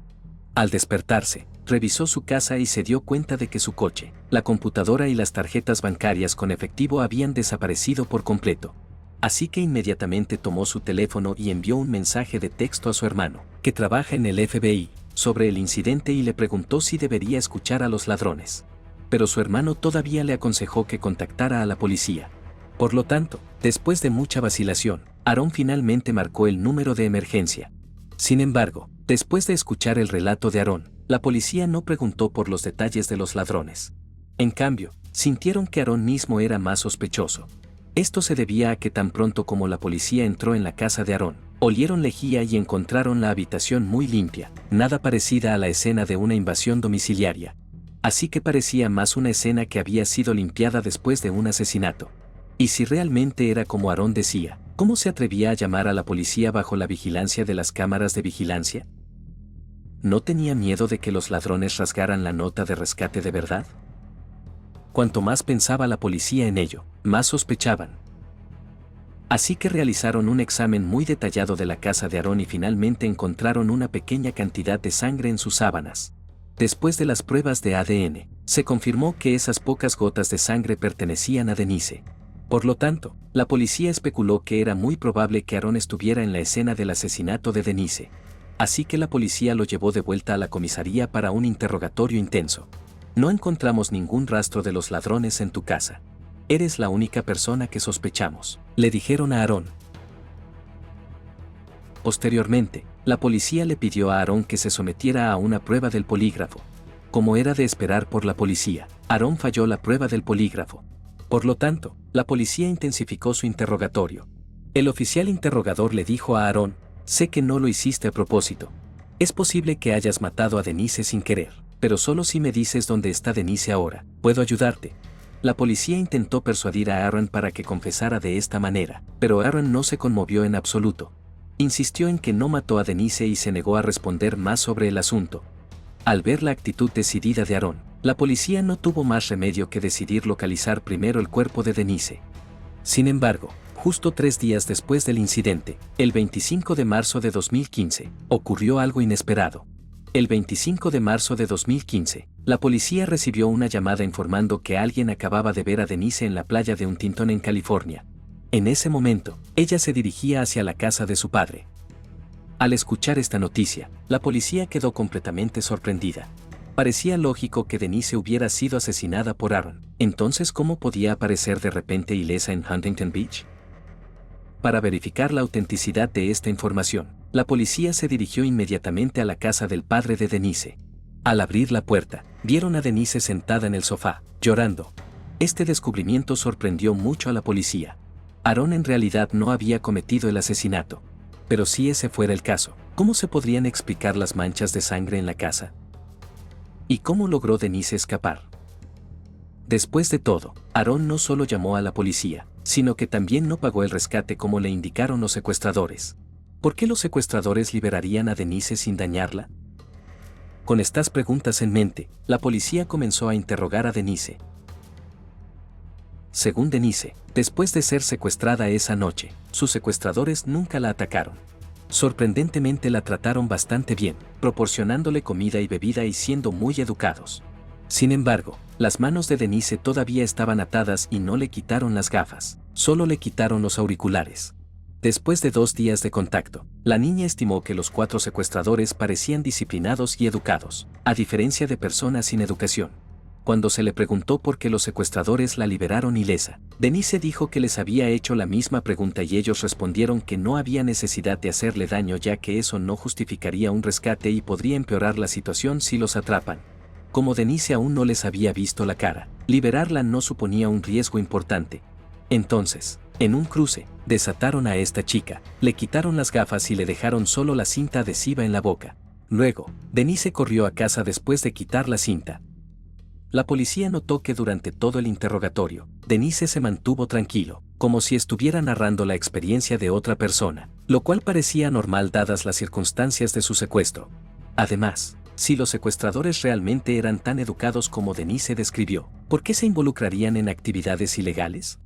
Al despertarse, revisó su casa y se dio cuenta de que su coche, la computadora y las tarjetas bancarias con efectivo habían desaparecido por completo. Así que inmediatamente tomó su teléfono y envió un mensaje de texto a su hermano, que trabaja en el FBI, sobre el incidente y le preguntó si debería escuchar a los ladrones. Pero su hermano todavía le aconsejó que contactara a la policía. Por lo tanto, después de mucha vacilación, Aaron finalmente marcó el número de emergencia. Sin embargo, después de escuchar el relato de Aaron, la policía no preguntó por los detalles de los ladrones. En cambio, sintieron que Aaron mismo era más sospechoso. Esto se debía a que tan pronto como la policía entró en la casa de Aaron, olieron lejía y encontraron la habitación muy limpia, nada parecida a la escena de una invasión domiciliaria. Así que parecía más una escena que había sido limpiada después de un asesinato. Y si realmente era como Aaron decía, ¿cómo se atrevía a llamar a la policía bajo la vigilancia de las cámaras de vigilancia? ¿No tenía miedo de que los ladrones rasgaran la nota de rescate de verdad? Cuanto más pensaba la policía en ello, más sospechaban. Así que realizaron un examen muy detallado de la casa de Aaron y finalmente encontraron una pequeña cantidad de sangre en sus sábanas. Después de las pruebas de ADN, se confirmó que esas pocas gotas de sangre pertenecían a Denise. Por lo tanto, la policía especuló que era muy probable que Aaron estuviera en la escena del asesinato de Denise. Así que la policía lo llevó de vuelta a la comisaría para un interrogatorio intenso. No encontramos ningún rastro de los ladrones en tu casa. Eres la única persona que sospechamos, le dijeron a Aaron. Posteriormente, la policía le pidió a Aaron que se sometiera a una prueba del polígrafo. Como era de esperar por la policía, Aaron falló la prueba del polígrafo. Por lo tanto, la policía intensificó su interrogatorio. El oficial interrogador le dijo a Aaron: sé que no lo hiciste a propósito. Es posible que hayas matado a Denise sin querer, pero solo si me dices dónde está Denise ahora, puedo ayudarte. La policía intentó persuadir a Aaron para que confesara de esta manera, pero Aaron no se conmovió en absoluto. Insistió en que no mató a Denise y se negó a responder más sobre el asunto. Al ver la actitud decidida de Aaron, la policía no tuvo más remedio que decidir localizar primero el cuerpo de Denise. Sin embargo, justo 3 días después del incidente, el 25 de marzo de 2015, ocurrió algo inesperado. El 25 de marzo de 2015, la policía recibió una llamada informando que alguien acababa de ver a Denise en la playa de Huntington en California. En ese momento, ella se dirigía hacia la casa de su padre. Al escuchar esta noticia, la policía quedó completamente sorprendida. Parecía lógico que Denise hubiera sido asesinada por Aaron. Entonces, ¿cómo podía aparecer de repente ilesa en Huntington Beach? Para verificar la autenticidad de esta información, la policía se dirigió inmediatamente a la casa del padre de Denise. Al abrir la puerta, vieron a Denise sentada en el sofá, llorando. Este descubrimiento sorprendió mucho a la policía. Aaron en realidad no había cometido el asesinato. Pero si ese fuera el caso, ¿cómo se podrían explicar las manchas de sangre en la casa? ¿Y cómo logró Denise escapar? Después de todo, Aaron no solo llamó a la policía, sino que también no pagó el rescate como le indicaron los secuestradores. ¿Por qué los secuestradores liberarían a Denise sin dañarla? Con estas preguntas en mente, la policía comenzó a interrogar a Denise. Según Denise, después de ser secuestrada esa noche, sus secuestradores nunca la atacaron. Sorprendentemente la trataron bastante bien, proporcionándole comida y bebida y siendo muy educados. Sin embargo, las manos de Denise todavía estaban atadas y no le quitaron las gafas, solo le quitaron los auriculares. Después de 2 días de contacto, la niña estimó que los 4 secuestradores parecían disciplinados y educados, a diferencia de personas sin educación. Cuando se le preguntó por qué los secuestradores la liberaron ilesa, Denise dijo que les había hecho la misma pregunta y ellos respondieron que no había necesidad de hacerle daño ya que eso no justificaría un rescate y podría empeorar la situación si los atrapan. Como Denise aún no les había visto la cara, liberarla no suponía un riesgo importante. Entonces, en un cruce, desataron a esta chica, le quitaron las gafas y le dejaron solo la cinta adhesiva en la boca. Luego, Denise corrió a casa después de quitar la cinta. La policía notó que durante todo el interrogatorio, Denise se mantuvo tranquilo, como si estuviera narrando la experiencia de otra persona, lo cual parecía normal dadas las circunstancias de su secuestro. Además, si los secuestradores realmente eran tan educados como Denise describió, ¿por qué se involucrarían en actividades ilegales?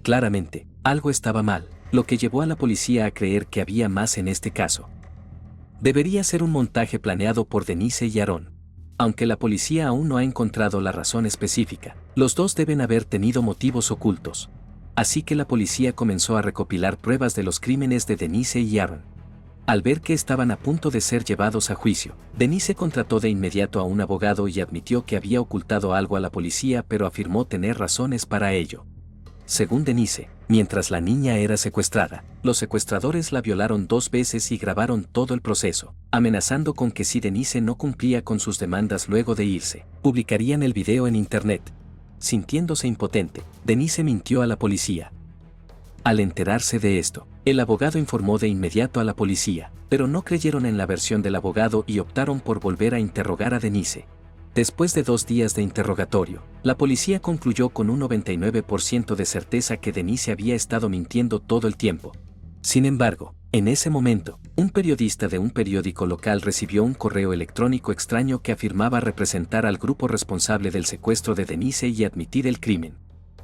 Claramente, algo estaba mal, lo que llevó a la policía a creer que había más en este caso. Debería ser un montaje planeado por Denise y Aaron. Aunque la policía aún no ha encontrado la razón específica, los dos deben haber tenido motivos ocultos. Así que la policía comenzó a recopilar pruebas de los crímenes de Denise y Aaron. Al ver que estaban a punto de ser llevados a juicio, Denise contrató de inmediato a un abogado y admitió que había ocultado algo a la policía, pero afirmó tener razones para ello. Según Denise, mientras la niña era secuestrada, los secuestradores la violaron 2 veces y grabaron todo el proceso, amenazando con que si Denise no cumplía con sus demandas luego de irse, publicarían el video en internet. Sintiéndose impotente, Denise mintió a la policía. Al enterarse de esto, el abogado informó de inmediato a la policía, pero no creyeron en la versión del abogado y optaron por volver a interrogar a Denise. Después de 2 días de interrogatorio, la policía concluyó con un 99% de certeza que Denise había estado mintiendo todo el tiempo. Sin embargo, En ese momento, un periodista de un periódico local recibió un correo electrónico extraño que afirmaba representar al grupo responsable del secuestro de Denise y admitir el crimen.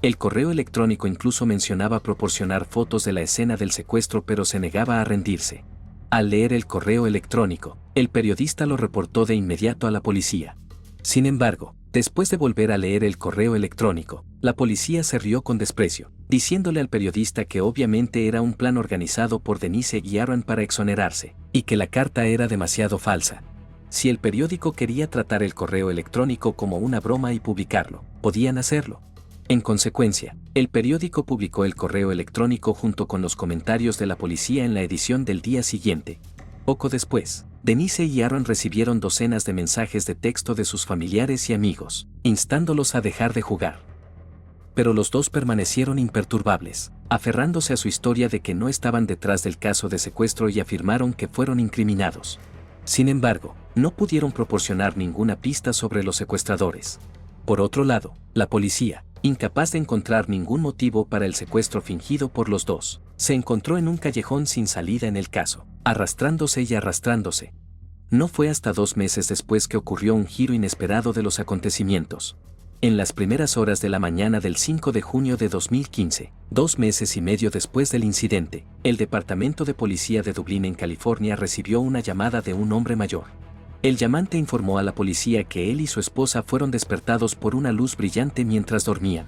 El correo electrónico incluso mencionaba proporcionar fotos de la escena del secuestro, pero se negaba a rendirse. Al leer el correo electrónico, el periodista lo reportó de inmediato a la policía. Sin embargo, después de volver a leer el correo electrónico, la policía se rió con desprecio, diciéndole al periodista que obviamente era un plan organizado por Denise y Aaron para exonerarse, y que la carta era demasiado falsa. Si el periódico quería tratar el correo electrónico como una broma y publicarlo, podían hacerlo. En consecuencia, el periódico publicó el correo electrónico junto con los comentarios de la policía en la edición del día siguiente. Poco después, Denise y Aaron recibieron docenas de mensajes de texto de sus familiares y amigos, instándolos a dejar de jugar. Pero los dos permanecieron imperturbables, aferrándose a su historia de que no estaban detrás del caso de secuestro y afirmaron que fueron incriminados. Sin embargo, no pudieron proporcionar ninguna pista sobre los secuestradores. Por otro lado, la policía, incapaz de encontrar ningún motivo para el secuestro fingido por los dos, se encontró en un callejón sin salida en el caso, arrastrándose y arrastrándose. No fue hasta 2 meses después que ocurrió un giro inesperado de los acontecimientos. En las primeras horas de la mañana del 5 de junio de 2015, 2 meses y medio después del incidente, el Departamento de Policía de Dublín en California recibió una llamada de un hombre mayor. El llamante informó a la policía que él y su esposa fueron despertados por una luz brillante mientras dormían.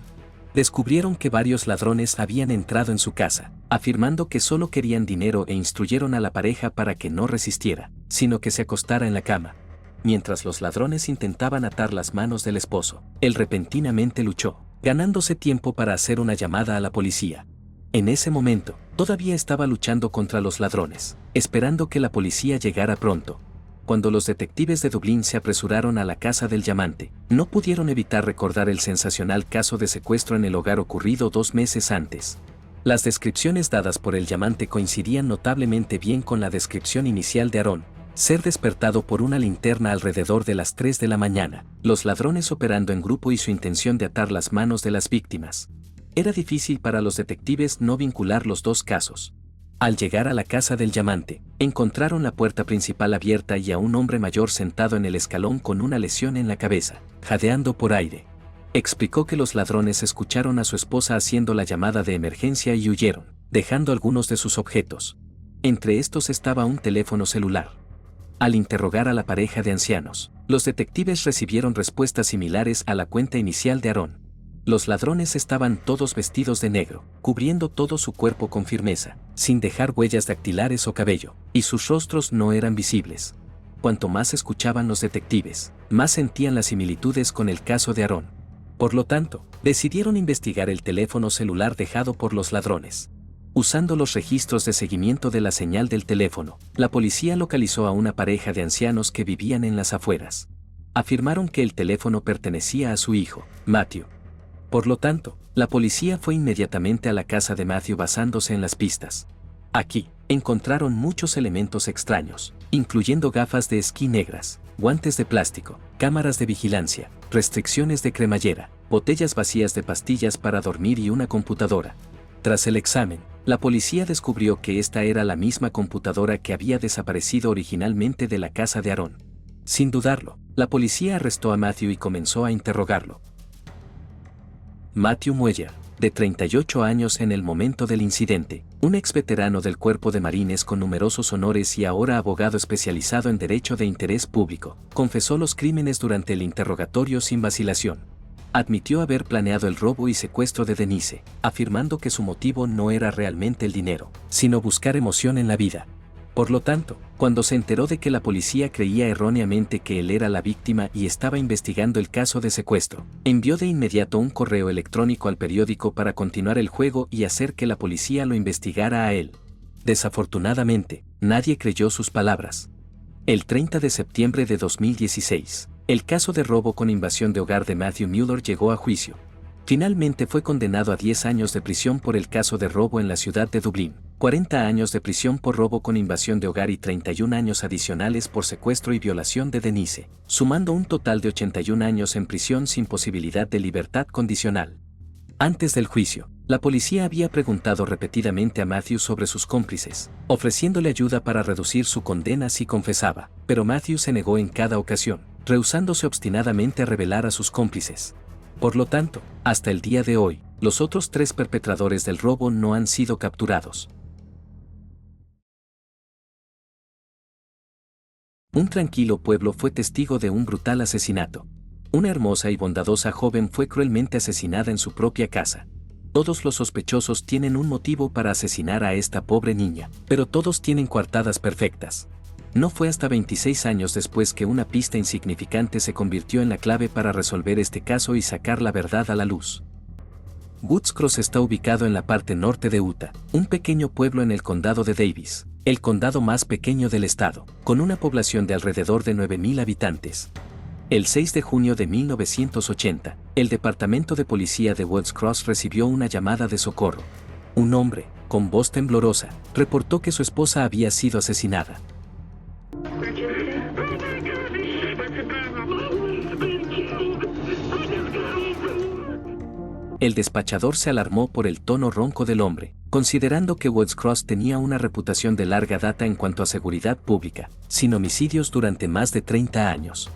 Descubrieron que varios ladrones habían entrado en su casa, afirmando que solo querían dinero e instruyeron a la pareja para que no resistiera, sino que se acostara en la cama. Mientras los ladrones intentaban atar las manos del esposo, él repentinamente luchó, ganándose tiempo para hacer una llamada a la policía. En ese momento, todavía estaba luchando contra los ladrones, esperando que la policía llegara pronto. Cuando los detectives de Dublín se apresuraron a la casa del llamante, no pudieron evitar recordar el sensacional caso de secuestro en el hogar ocurrido 2 meses antes. Las descripciones dadas por el llamante coincidían notablemente bien con la descripción inicial de Aaron: ser despertado por una linterna alrededor de las 3 de la mañana, los ladrones operando en grupo y su intención de atar las manos de las víctimas. Era difícil para los detectives no vincular los dos casos. Al llegar a la casa del llamante, encontraron la puerta principal abierta y a un hombre mayor sentado en el escalón con una lesión en la cabeza, jadeando por aire. Explicó que los ladrones escucharon a su esposa haciendo la llamada de emergencia y huyeron, dejando algunos de sus objetos. Entre estos estaba un teléfono celular. Al interrogar a la pareja de ancianos, los detectives recibieron respuestas similares a la cuenta inicial de Aaron. Los ladrones estaban todos vestidos de negro, cubriendo todo su cuerpo con firmeza, sin dejar huellas dactilares o cabello, y sus rostros no eran visibles. Cuanto más escuchaban los detectives, más sentían las similitudes con el caso de Aaron. Por lo tanto, decidieron investigar el teléfono celular dejado por los ladrones. Usando los registros de seguimiento de la señal del teléfono, la policía localizó a una pareja de ancianos que vivían en las afueras. Afirmaron que el teléfono pertenecía a su hijo, Matthew. Por lo tanto, la policía fue inmediatamente a la casa de Matthew basándose en las pistas. Aquí, encontraron muchos elementos extraños, incluyendo gafas de esquí negras, guantes de plástico, cámaras de vigilancia, restricciones de cremallera, botellas vacías de pastillas para dormir y una computadora. Tras el examen, la policía descubrió que esta era la misma computadora que había desaparecido originalmente de la casa de Aaron. Sin dudarlo, la policía arrestó a Matthew y comenzó a interrogarlo. Matthew Mueller, de 38 años en el momento del incidente, un ex veterano del Cuerpo de Marines con numerosos honores y ahora abogado especializado en derecho de interés público, confesó los crímenes durante el interrogatorio sin vacilación. Admitió haber planeado el robo y secuestro de Denise, afirmando que su motivo no era realmente el dinero, sino buscar emoción en la vida. Por lo tanto, cuando se enteró de que la policía creía erróneamente que él era la víctima y estaba investigando el caso de secuestro, envió de inmediato un correo electrónico al periódico para continuar el juego y hacer que la policía lo investigara a él. Desafortunadamente, nadie creyó sus palabras. El 30 de septiembre de 2016, el caso de robo con invasión de hogar de Matthew Mueller llegó a juicio. Finalmente fue condenado a 10 años de prisión por el caso de robo en la ciudad de Dublín, 40 años de prisión por robo con invasión de hogar y 31 años adicionales por secuestro y violación de Denise, sumando un total de 81 años en prisión sin posibilidad de libertad condicional. Antes del juicio, La policía había preguntado repetidamente a Matthews sobre sus cómplices, ofreciéndole ayuda para reducir su condena si confesaba, pero Matthews se negó en cada ocasión, rehusándose obstinadamente a revelar a sus cómplices. Por lo tanto, hasta el día de hoy, los otros 3 perpetradores del robo no han sido capturados. Un tranquilo pueblo fue testigo de un brutal asesinato. Una hermosa y bondadosa joven fue cruelmente asesinada en su propia casa. Todos los sospechosos tienen un motivo para asesinar a esta pobre niña, pero todos tienen coartadas perfectas. No fue hasta 26 años después que una pista insignificante se convirtió en la clave para resolver este caso y sacar la verdad a la luz. Woods Cross está ubicado en la parte norte de Utah, un pequeño pueblo en el condado de Davis, el condado más pequeño del estado, con una población de alrededor de 9,000 habitantes. El 6 de junio de 1980, el departamento de policía de Woods Cross recibió una llamada de socorro. Un hombre, con voz temblorosa, reportó que su esposa había sido asesinada. El despachador se alarmó por el tono ronco del hombre, considerando que Woods Cross tenía una reputación de larga data en cuanto a seguridad pública, sin homicidios durante más de 30 años.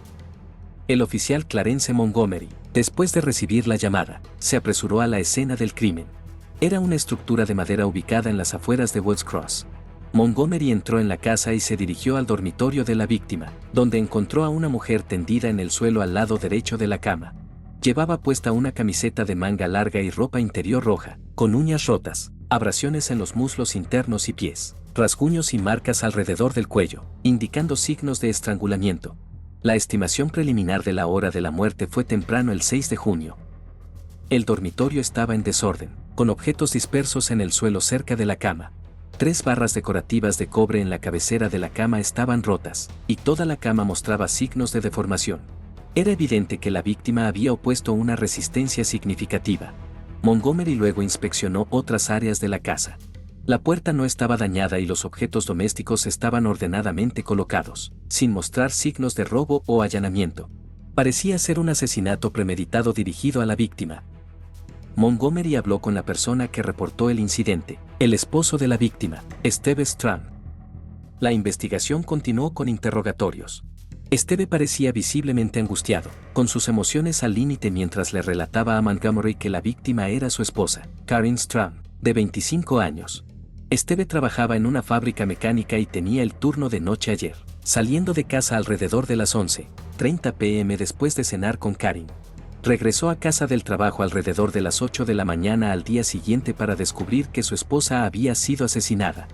El oficial Clarence Montgomery, después de recibir la llamada, se apresuró a la escena del crimen. Era una estructura de madera ubicada en las afueras de Woods Cross. Montgomery entró en la casa y se dirigió al dormitorio de la víctima, donde encontró a una mujer tendida en el suelo al lado derecho de la cama. Llevaba puesta una camiseta de manga larga y ropa interior roja, con uñas rotas, abrasiones en los muslos internos y pies, rasguños y marcas alrededor del cuello, indicando signos de estrangulamiento. La estimación preliminar de la hora de la muerte fue temprano el 6 de junio. El dormitorio estaba en desorden, con objetos dispersos en el suelo cerca de la cama. 3 barras decorativas de cobre en la cabecera de la cama estaban rotas, y toda la cama mostraba signos de deformación. Era evidente que la víctima había opuesto una resistencia significativa. Montgomery luego inspeccionó otras áreas de la casa. La puerta no estaba dañada y los objetos domésticos estaban ordenadamente colocados, sin mostrar signos de robo o allanamiento. Parecía ser un asesinato premeditado dirigido a la víctima. Montgomery habló con la persona que reportó el incidente, el esposo de la víctima, Steve Strahm. La investigación continuó con interrogatorios. Steve parecía visiblemente angustiado, con sus emociones al límite mientras le relataba a Montgomery que la víctima era su esposa, Karen Strahm, de 25 años. Steve trabajaba en una fábrica mecánica y tenía el turno de noche ayer, saliendo de casa alrededor de las 11:30 p.m. después de cenar con Karen. Regresó a casa del trabajo alrededor de las 8 de la mañana al día siguiente para descubrir que su esposa había sido asesinada.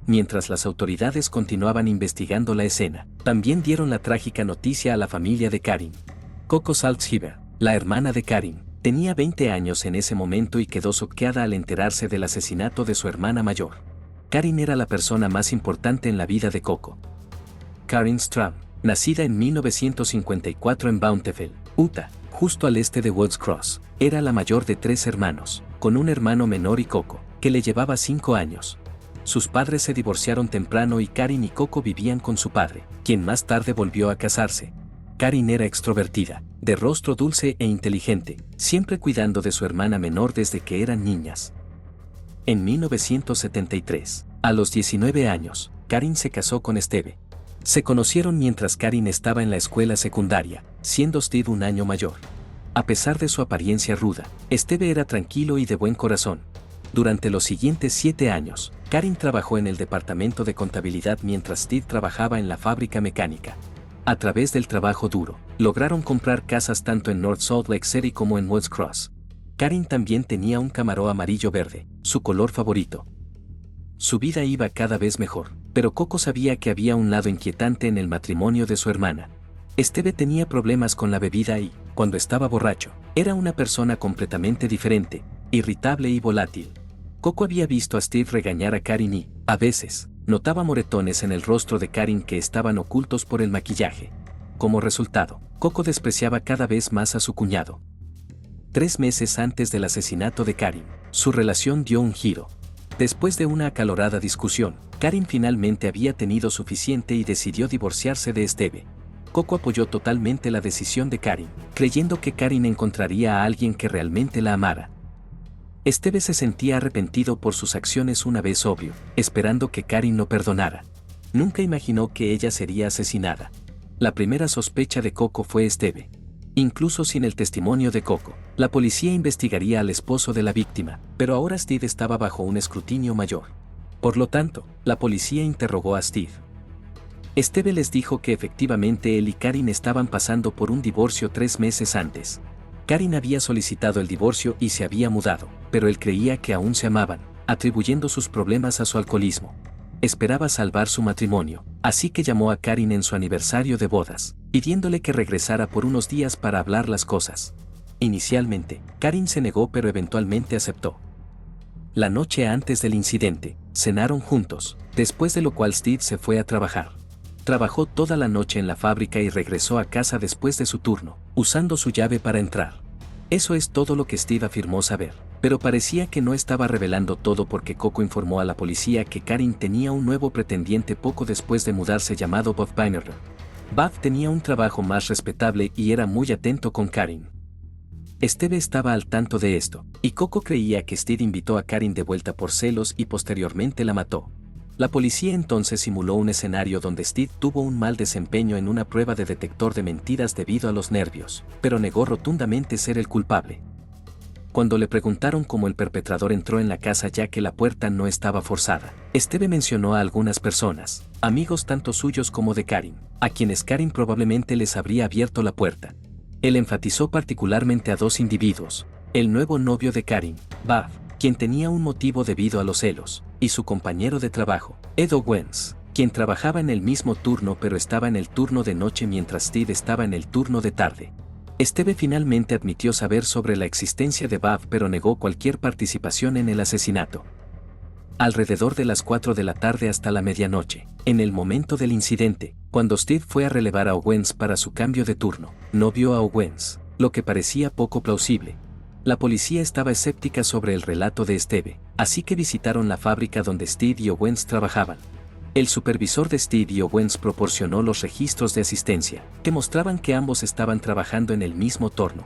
Mientras las autoridades continuaban investigando la escena, también dieron la trágica noticia a la familia de Karen. Coco Saltzgiver, la hermana de Karen, tenía 20 años en ese momento y quedó choqueada al enterarse del asesinato de su hermana mayor. Karen era la persona más importante en la vida de Coco. Karen Strahm, nacida en 1954 en Bountiful, Utah, justo al este de Woods Cross, era la mayor de 3 hermanos, con un hermano menor y Coco, que le llevaba 5 años. Sus padres se divorciaron temprano y Karen y Coco vivían con su padre, quien más tarde volvió a casarse. Karen era extrovertida, de rostro dulce e inteligente, siempre cuidando de su hermana menor desde que eran niñas. En 1973, a los 19 años, Karen se casó con Steve. Se conocieron mientras Karen estaba en la escuela secundaria, siendo Steve un año mayor. A pesar de su apariencia ruda, Steve era tranquilo y de buen corazón. Durante los siguientes 7 años, Karen trabajó en el departamento de contabilidad mientras Steve trabajaba en la fábrica mecánica. A través del trabajo duro, lograron comprar casas tanto en North Salt Lake City como en Woods Cross. Karen también tenía un Camaro amarillo-verde, su color favorito. Su vida iba cada vez mejor, pero Coco sabía que había un lado inquietante en el matrimonio de su hermana. Steve tenía problemas con la bebida y, cuando estaba borracho, era una persona completamente diferente, irritable y volátil. Coco había visto a Steve regañar a Karen y, a veces, notaba moretones en el rostro de Karen que estaban ocultos por el maquillaje. Como resultado, Coco despreciaba cada vez más a su cuñado. 3 meses antes del asesinato de Karen, su relación dio un giro. Después de una acalorada discusión, Karen finalmente había tenido suficiente y decidió divorciarse de Steve. Coco apoyó totalmente la decisión de Karen, creyendo que Karen encontraría a alguien que realmente la amara. Steve se sentía arrepentido por sus acciones una vez obvio, esperando que Karin lo perdonara. Nunca imaginó que ella sería asesinada. La primera sospecha de Coco fue Steve. Incluso sin el testimonio de Coco, la policía investigaría al esposo de la víctima, pero ahora Steve estaba bajo un escrutinio mayor. Por lo tanto, la policía interrogó a Steve. Steve les dijo que efectivamente él y Karin estaban pasando por un divorcio 3 meses antes. Karin había solicitado el divorcio y se había mudado, pero él creía que aún se amaban, atribuyendo sus problemas a su alcoholismo. Esperaba salvar su matrimonio, así que llamó a Karin en su aniversario de bodas, pidiéndole que regresara por unos días para hablar las cosas. Inicialmente, Karin se negó pero eventualmente aceptó. La noche antes del incidente, cenaron juntos, después de lo cual Steve se fue a trabajar. Trabajó toda la noche en la fábrica y regresó a casa después de su turno, usando su llave para entrar. Eso es todo lo que Steve afirmó saber, pero parecía que no estaba revelando todo porque Coco informó a la policía que Karin tenía un nuevo pretendiente poco después de mudarse llamado Bob Binerler. Bob tenía un trabajo más respetable y era muy atento con Karin. Steve estaba al tanto de esto, y Coco creía que Steve invitó a Karin de vuelta por celos y posteriormente la mató. La policía entonces simuló un escenario donde Steve tuvo un mal desempeño en una prueba de detector de mentiras debido a los nervios, pero negó rotundamente ser el culpable. Cuando le preguntaron cómo el perpetrador entró en la casa ya que la puerta no estaba forzada, Steve mencionó a algunas personas, amigos tanto suyos como de Karin, a quienes Karin probablemente les habría abierto la puerta. Él enfatizó particularmente a 2 individuos, el nuevo novio de Karin, Bob, quien tenía un motivo debido a los celos, y su compañero de trabajo, Ed Owens, quien trabajaba en el mismo turno pero estaba en el turno de noche mientras Steve estaba en el turno de tarde. Steve finalmente admitió saber sobre la existencia de Bob pero negó cualquier participación en el asesinato. Alrededor de las 4 de la tarde hasta la medianoche, en el momento del incidente, cuando Steve fue a relevar a Owens para su cambio de turno, no vio a Owens, lo que parecía poco plausible. La policía estaba escéptica sobre el relato de Steve, así que visitaron la fábrica donde Steve y Owens trabajaban. El supervisor de Steve y Owens proporcionó los registros de asistencia, que mostraban que ambos estaban trabajando en el mismo turno.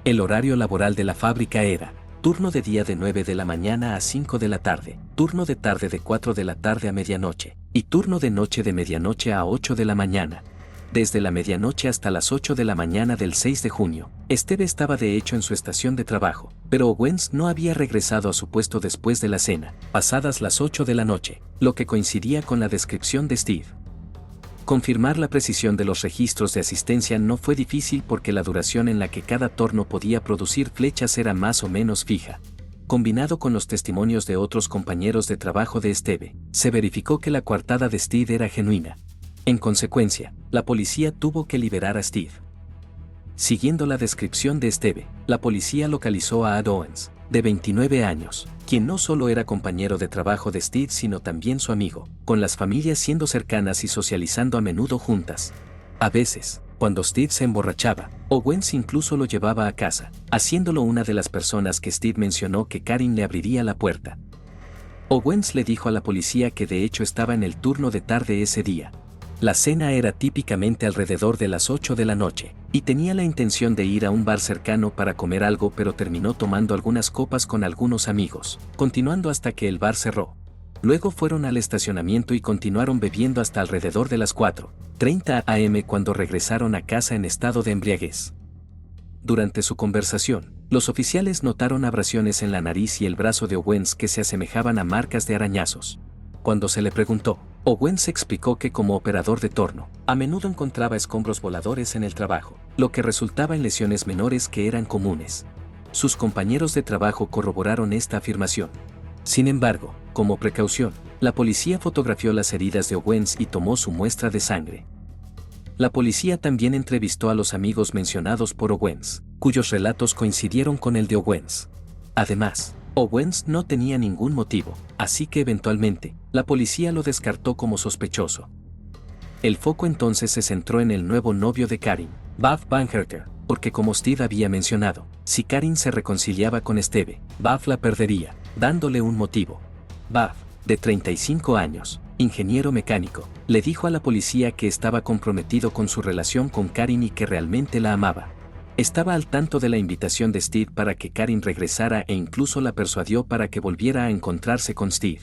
El horario laboral de la fábrica era turno de día de 9 de la mañana a 5 de la tarde, turno de tarde de 4 de la tarde a medianoche, y turno de noche de medianoche a 8 de la mañana. Desde la medianoche hasta las 8 de la mañana del 6 de junio, Steve estaba de hecho en su estación de trabajo, pero Owens no había regresado a su puesto después de la cena, pasadas las 8 de la noche, lo que coincidía con la descripción de Steve. Confirmar la precisión de los registros de asistencia no fue difícil porque la duración en la que cada turno podía producir flechas era más o menos fija. Combinado con los testimonios de otros compañeros de trabajo de Steve, se verificó que la coartada de Steve era genuina. En consecuencia, la policía tuvo que liberar a Steve. Siguiendo la descripción de Steve, la policía localizó a Ed Owens, de 29 años, quien no solo era compañero de trabajo de Steve sino también su amigo, con las familias siendo cercanas y socializando a menudo juntas. A veces, cuando Steve se emborrachaba, Owens incluso lo llevaba a casa, haciéndolo una de las personas que Steve mencionó que Karin le abriría la puerta. Owens le dijo a la policía que de hecho estaba en el turno de tarde ese día. La cena era típicamente alrededor de las 8 de la noche, y tenía la intención de ir a un bar cercano para comer algo pero terminó tomando algunas copas con algunos amigos, continuando hasta que el bar cerró. Luego fueron al estacionamiento y continuaron bebiendo hasta alrededor de las 4:30 am cuando regresaron a casa en estado de embriaguez. Durante su conversación, los oficiales notaron abrasiones en la nariz y el brazo de Owens que se asemejaban a marcas de arañazos. Cuando se le preguntó, Owens explicó que como operador de torno, a menudo encontraba escombros voladores en el trabajo, lo que resultaba en lesiones menores que eran comunes. Sus compañeros de trabajo corroboraron esta afirmación. Sin embargo, como precaución, la policía fotografió las heridas de Owens y tomó su muestra de sangre. La policía también entrevistó a los amigos mencionados por Owens, cuyos relatos coincidieron con el de Owens. Además, Owens no tenía ningún motivo, así que eventualmente, la policía lo descartó como sospechoso. El foco entonces se centró en el nuevo novio de Karin, Bob Bangerter, porque como Steve había mencionado, si Karin se reconciliaba con Steve, Bob la perdería, dándole un motivo. Bob, de 35 años, ingeniero mecánico, le dijo a la policía que estaba comprometido con su relación con Karin y que realmente la amaba. Estaba al tanto de la invitación de Steve para que Karin regresara e incluso la persuadió para que volviera a encontrarse con Steve.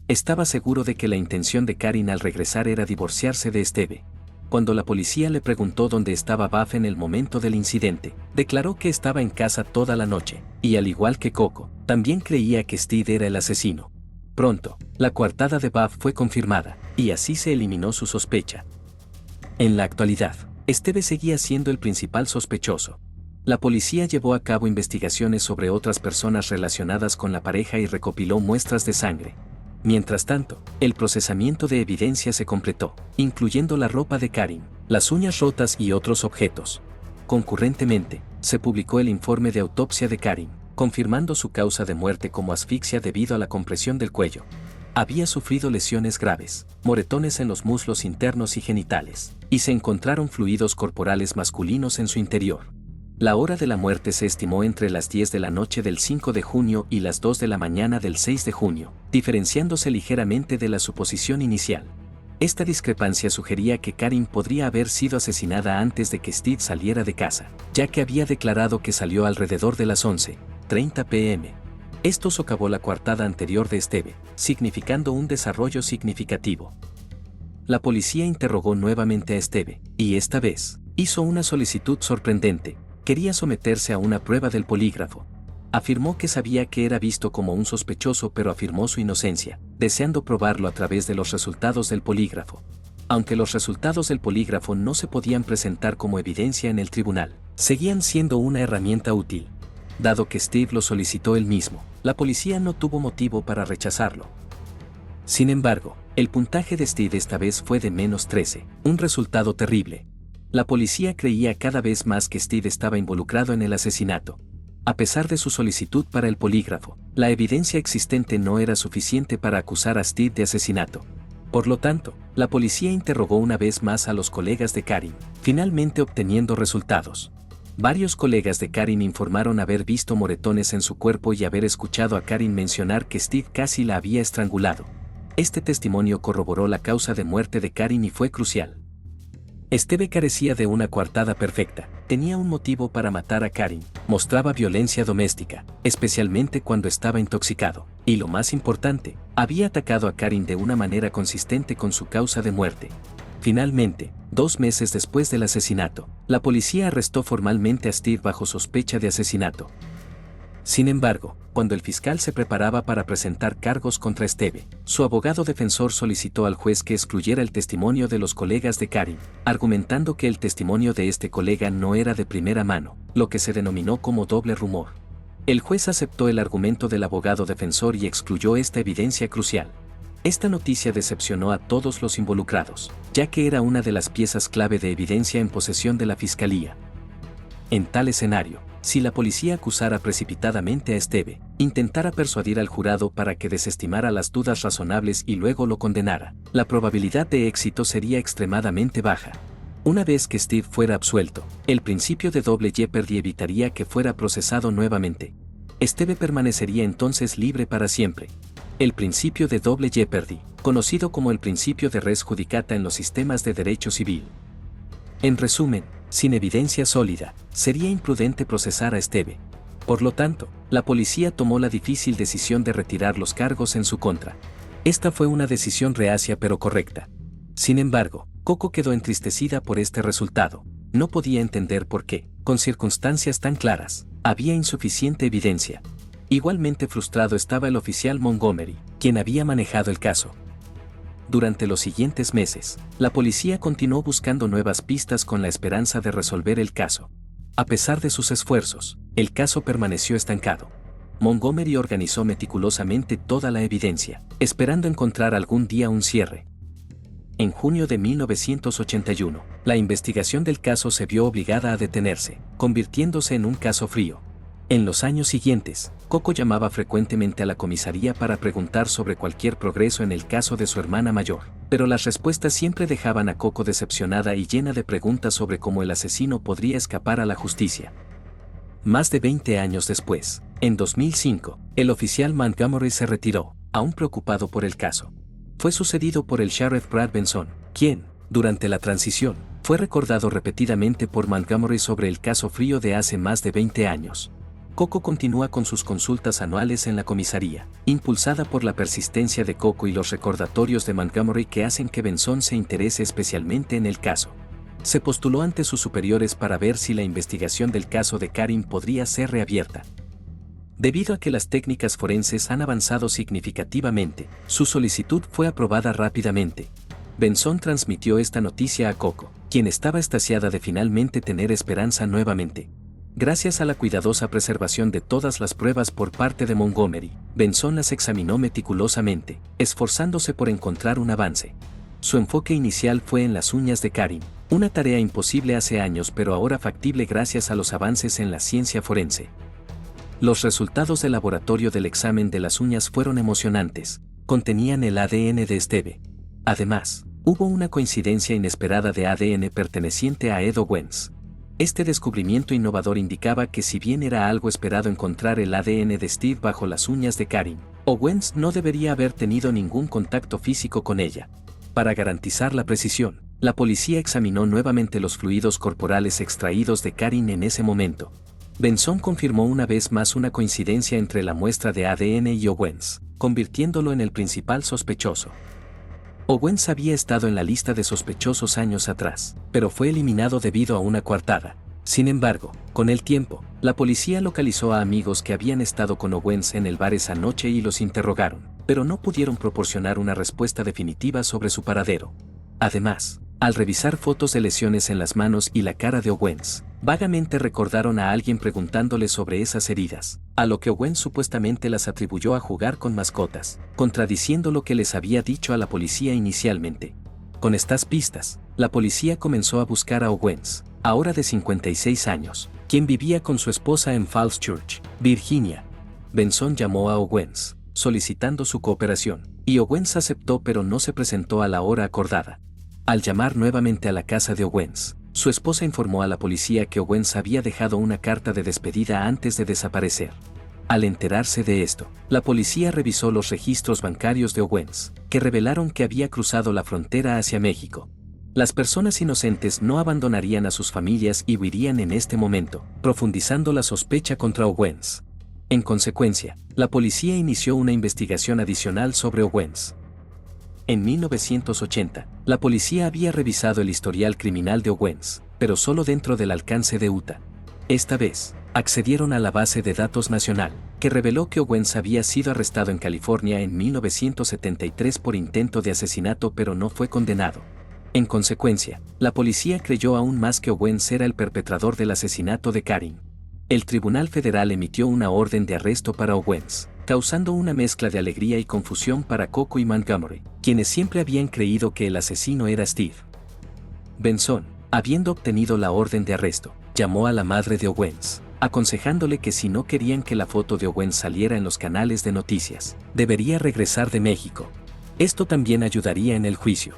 Estaba seguro de que la intención de Karin al regresar era divorciarse de Steve. Cuando la policía le preguntó dónde estaba Buff en el momento del incidente, declaró que estaba en casa toda la noche, y al igual que Coco, también creía que Steve era el asesino. Pronto, la coartada de Buff fue confirmada, y así se eliminó su sospecha. En la actualidad, Steve seguía siendo el principal sospechoso. La policía llevó a cabo investigaciones sobre otras personas relacionadas con la pareja y recopiló muestras de sangre. Mientras tanto, el procesamiento de evidencia se completó, incluyendo la ropa de Karin, las uñas rotas y otros objetos. Concurrentemente, se publicó el informe de autopsia de Karin, confirmando su causa de muerte como asfixia debido a la compresión del cuello. Había sufrido lesiones graves, moretones en los muslos internos y genitales, y se encontraron fluidos corporales masculinos en su interior. La hora de la muerte se estimó entre las 10 de la noche del 5 de junio y las 2 de la mañana del 6 de junio, diferenciándose ligeramente de la suposición inicial. Esta discrepancia sugería que Karin podría haber sido asesinada antes de que Steve saliera de casa, ya que había declarado que salió alrededor de las 11:30 p.m. Esto socavó la coartada anterior de Steve, significando un desarrollo significativo. La policía interrogó nuevamente a Steve, y esta vez, hizo una solicitud sorprendente. Quería someterse a una prueba del polígrafo. Afirmó que sabía que era visto como un sospechoso, pero afirmó su inocencia, deseando probarlo a través de los resultados del polígrafo. Aunque los resultados del polígrafo no se podían presentar como evidencia en el tribunal, seguían siendo una herramienta útil. Dado que Steve lo solicitó él mismo, la policía no tuvo motivo para rechazarlo. Sin embargo, el puntaje de Steve esta vez fue de -13, un resultado terrible. La policía creía cada vez más que Steve estaba involucrado en el asesinato. A pesar de su solicitud para el polígrafo, la evidencia existente no era suficiente para acusar a Steve de asesinato. Por lo tanto, la policía interrogó una vez más a los colegas de Karin, finalmente obteniendo resultados. Varios colegas de Karin informaron haber visto moretones en su cuerpo y haber escuchado a Karin mencionar que Steve casi la había estrangulado. Este testimonio corroboró la causa de muerte de Karin y fue crucial. Steve carecía de una coartada perfecta, tenía un motivo para matar a Karin, mostraba violencia doméstica, especialmente cuando estaba intoxicado, y lo más importante, había atacado a Karin de una manera consistente con su causa de muerte. Finalmente, 2 meses después del asesinato, la policía arrestó formalmente a Steve bajo sospecha de asesinato. Sin embargo, cuando el fiscal se preparaba para presentar cargos contra Steve, su abogado defensor solicitó al juez que excluyera el testimonio de los colegas de Karin, argumentando que el testimonio de este colega no era de primera mano, lo que se denominó como doble rumor. El juez aceptó el argumento del abogado defensor y excluyó esta evidencia crucial. Esta noticia decepcionó a todos los involucrados, ya que era una de las piezas clave de evidencia en posesión de la fiscalía. En tal escenario, si la policía acusara precipitadamente a Steve, intentara persuadir al jurado para que desestimara las dudas razonables y luego lo condenara, la probabilidad de éxito sería extremadamente baja. Una vez que Steve fuera absuelto, el principio de doble jeopardy evitaría que fuera procesado nuevamente. Steve permanecería entonces libre para siempre. El principio de doble jeopardy, conocido como el principio de res judicata en los sistemas de derecho civil. En resumen, sin evidencia sólida, sería imprudente procesar a Steve. Por lo tanto, la policía tomó la difícil decisión de retirar los cargos en su contra. Esta fue una decisión reacia pero correcta. Sin embargo, Coco quedó entristecida por este resultado. No podía entender por qué, con circunstancias tan claras, había insuficiente evidencia. Igualmente frustrado estaba el oficial Montgomery, quien había manejado el caso. Durante los siguientes meses, la policía continuó buscando nuevas pistas con la esperanza de resolver el caso. A pesar de sus esfuerzos, el caso permaneció estancado. Montgomery organizó meticulosamente toda la evidencia, esperando encontrar algún día un cierre. En junio de 1981, la investigación del caso se vio obligada a detenerse, convirtiéndose en un caso frío. En los años siguientes, Coco llamaba frecuentemente a la comisaría para preguntar sobre cualquier progreso en el caso de su hermana mayor, pero las respuestas siempre dejaban a Coco decepcionada y llena de preguntas sobre cómo el asesino podría escapar a la justicia. Más de 20 años después, en 2005, el oficial Montgomery se retiró, aún preocupado por el caso. Fue sucedido por el sheriff Brad Benson, quien, durante la transición, fue recordado repetidamente por Montgomery sobre el caso frío de hace más de 20 años. Coco continúa con sus consultas anuales en la comisaría, impulsada por la persistencia de Coco y los recordatorios de Montgomery que hacen que Benson se interese especialmente en el caso. Se postuló ante sus superiores para ver si la investigación del caso de Karin podría ser reabierta. Debido a que las técnicas forenses han avanzado significativamente, su solicitud fue aprobada rápidamente. Benson transmitió esta noticia a Coco, quien estaba extasiada de finalmente tener esperanza nuevamente. Gracias a la cuidadosa preservación de todas las pruebas por parte de Montgomery, Benson las examinó meticulosamente, esforzándose por encontrar un avance. Su enfoque inicial fue en las uñas de Karin, una tarea imposible hace años pero ahora factible gracias a los avances en la ciencia forense. Los resultados del laboratorio del examen de las uñas fueron emocionantes, contenían el ADN de Steve. Además, hubo una coincidencia inesperada de ADN perteneciente a Ed Owens. Este descubrimiento innovador indicaba que si bien era algo esperado encontrar el ADN de Steve bajo las uñas de Karin, Owens no debería haber tenido ningún contacto físico con ella. Para garantizar la precisión, la policía examinó nuevamente los fluidos corporales extraídos de Karin en ese momento. Benson confirmó una vez más una coincidencia entre la muestra de ADN y Owens, convirtiéndolo en el principal sospechoso. Owens había estado en la lista de sospechosos años atrás, pero fue eliminado debido a una coartada. Sin embargo, con el tiempo, la policía localizó a amigos que habían estado con Owens en el bar esa noche y los interrogaron, pero no pudieron proporcionar una respuesta definitiva sobre su paradero. Además, al revisar fotos de lesiones en las manos y la cara de Owens, vagamente recordaron a alguien preguntándole sobre esas heridas, a lo que Owens supuestamente las atribuyó a jugar con mascotas, contradiciendo lo que les había dicho a la policía inicialmente. Con estas pistas, la policía comenzó a buscar a Owens, ahora de 56 años, quien vivía con su esposa en Falls Church, Virginia. Benson llamó a Owens, solicitando su cooperación, y Owens aceptó pero no se presentó a la hora acordada. Al llamar nuevamente a la casa de Owens, su esposa informó a la policía que Owens había dejado una carta de despedida antes de desaparecer. Al enterarse de esto, la policía revisó los registros bancarios de Owens, que revelaron que había cruzado la frontera hacia México. Las personas inocentes no abandonarían a sus familias y huirían en este momento, profundizando la sospecha contra Owens. En consecuencia, la policía inició una investigación adicional sobre Owens. En 1980, la policía había revisado el historial criminal de Owens, pero solo dentro del alcance de Utah. Esta vez, accedieron a la base de datos nacional, que reveló que Owens había sido arrestado en California en 1973 por intento de asesinato pero no fue condenado. En consecuencia, la policía creyó aún más que Owens era el perpetrador del asesinato de Karin. El Tribunal Federal emitió una orden de arresto para Owens, causando una mezcla de alegría y confusión para Coco y Montgomery, quienes siempre habían creído que el asesino era Steve. Benson, habiendo obtenido la orden de arresto, llamó a la madre de Owens, aconsejándole que si no querían que la foto de Owens saliera en los canales de noticias, debería regresar de México. Esto también ayudaría en el juicio.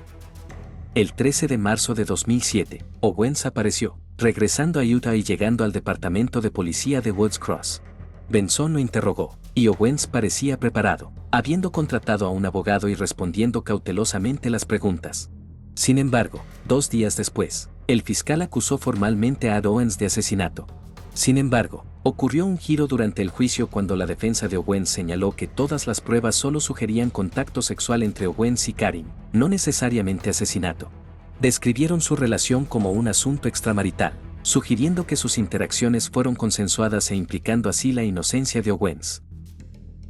El 13 de marzo de 2007, Owens apareció, regresando a Utah y llegando al departamento de policía de Woods Cross. Benson lo interrogó, y Owens parecía preparado, habiendo contratado a un abogado y respondiendo cautelosamente las preguntas. Sin embargo, 2 días después, el fiscal acusó formalmente a Owens de asesinato. Sin embargo, ocurrió un giro durante el juicio cuando la defensa de Owens señaló que todas las pruebas solo sugerían contacto sexual entre Owens y Karin, no necesariamente asesinato. Describieron su relación como un asunto extramarital, sugiriendo que sus interacciones fueron consensuadas e implicando así la inocencia de Owens.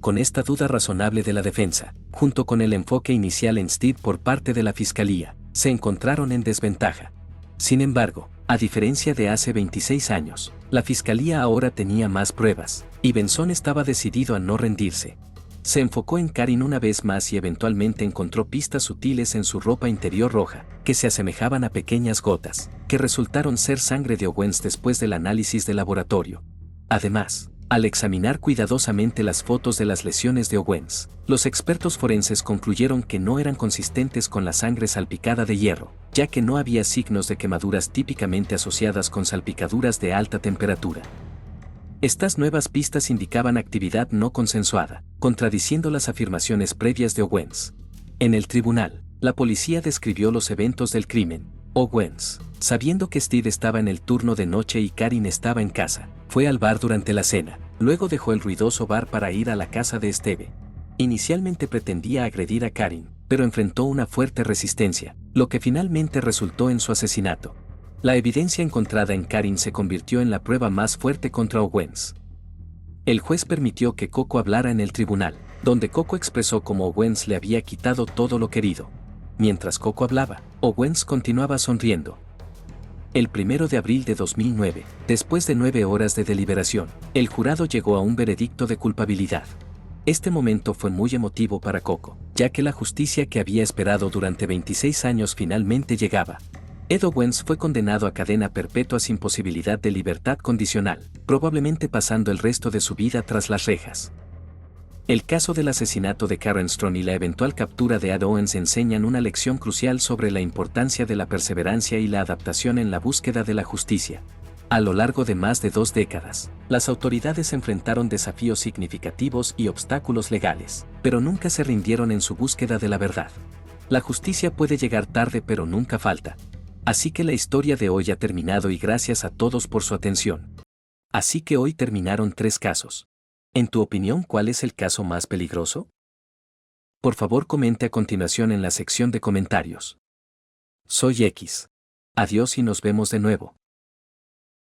Con esta duda razonable de la defensa, junto con el enfoque inicial en Steve por parte de la fiscalía, se encontraron en desventaja. Sin embargo, a diferencia de hace 26 años, la fiscalía ahora tenía más pruebas, y Benson estaba decidido a no rendirse. Se enfocó en Karin una vez más y eventualmente encontró pistas sutiles en su ropa interior roja, que se asemejaban a pequeñas gotas, que resultaron ser sangre de Owens después del análisis de laboratorio. Además, al examinar cuidadosamente las fotos de las lesiones de Owens, los expertos forenses concluyeron que no eran consistentes con la sangre salpicada de hierro, ya que no había signos de quemaduras típicamente asociadas con salpicaduras de alta temperatura. Estas nuevas pistas indicaban actividad no consensuada, contradiciendo las afirmaciones previas de Owens. En el tribunal, la policía describió los eventos del crimen. Owens, sabiendo que Steve estaba en el turno de noche y Karin estaba en casa, fue al bar durante la cena. Luego dejó el ruidoso bar para ir a la casa de Steve. Inicialmente pretendía agredir a Karin, pero enfrentó una fuerte resistencia, lo que finalmente resultó en su asesinato. La evidencia encontrada en Karin se convirtió en la prueba más fuerte contra Owens. El juez permitió que Coco hablara en el tribunal, donde Coco expresó cómo Owens le había quitado todo lo querido. Mientras Coco hablaba, Owens continuaba sonriendo. El 1 de abril de 2009, después de 9 horas de deliberación, el jurado llegó a un veredicto de culpabilidad. Este momento fue muy emotivo para Coco, ya que la justicia que había esperado durante 26 años finalmente llegaba. Ed Owens fue condenado a cadena perpetua sin posibilidad de libertad condicional, probablemente pasando el resto de su vida tras las rejas. El caso del asesinato de Karen Strong y la eventual captura de Ed Owens enseñan una lección crucial sobre la importancia de la perseverancia y la adaptación en la búsqueda de la justicia. A lo largo de más de 2 décadas, las autoridades enfrentaron desafíos significativos y obstáculos legales, pero nunca se rindieron en su búsqueda de la verdad. La justicia puede llegar tarde pero nunca falta. Así que la historia de hoy ha terminado y gracias a todos por su atención. Así que hoy terminaron 3 casos. En tu opinión, ¿cuál es el caso más peligroso? Por favor, comente a continuación en la sección de comentarios. Soy X. Adiós y nos vemos de nuevo.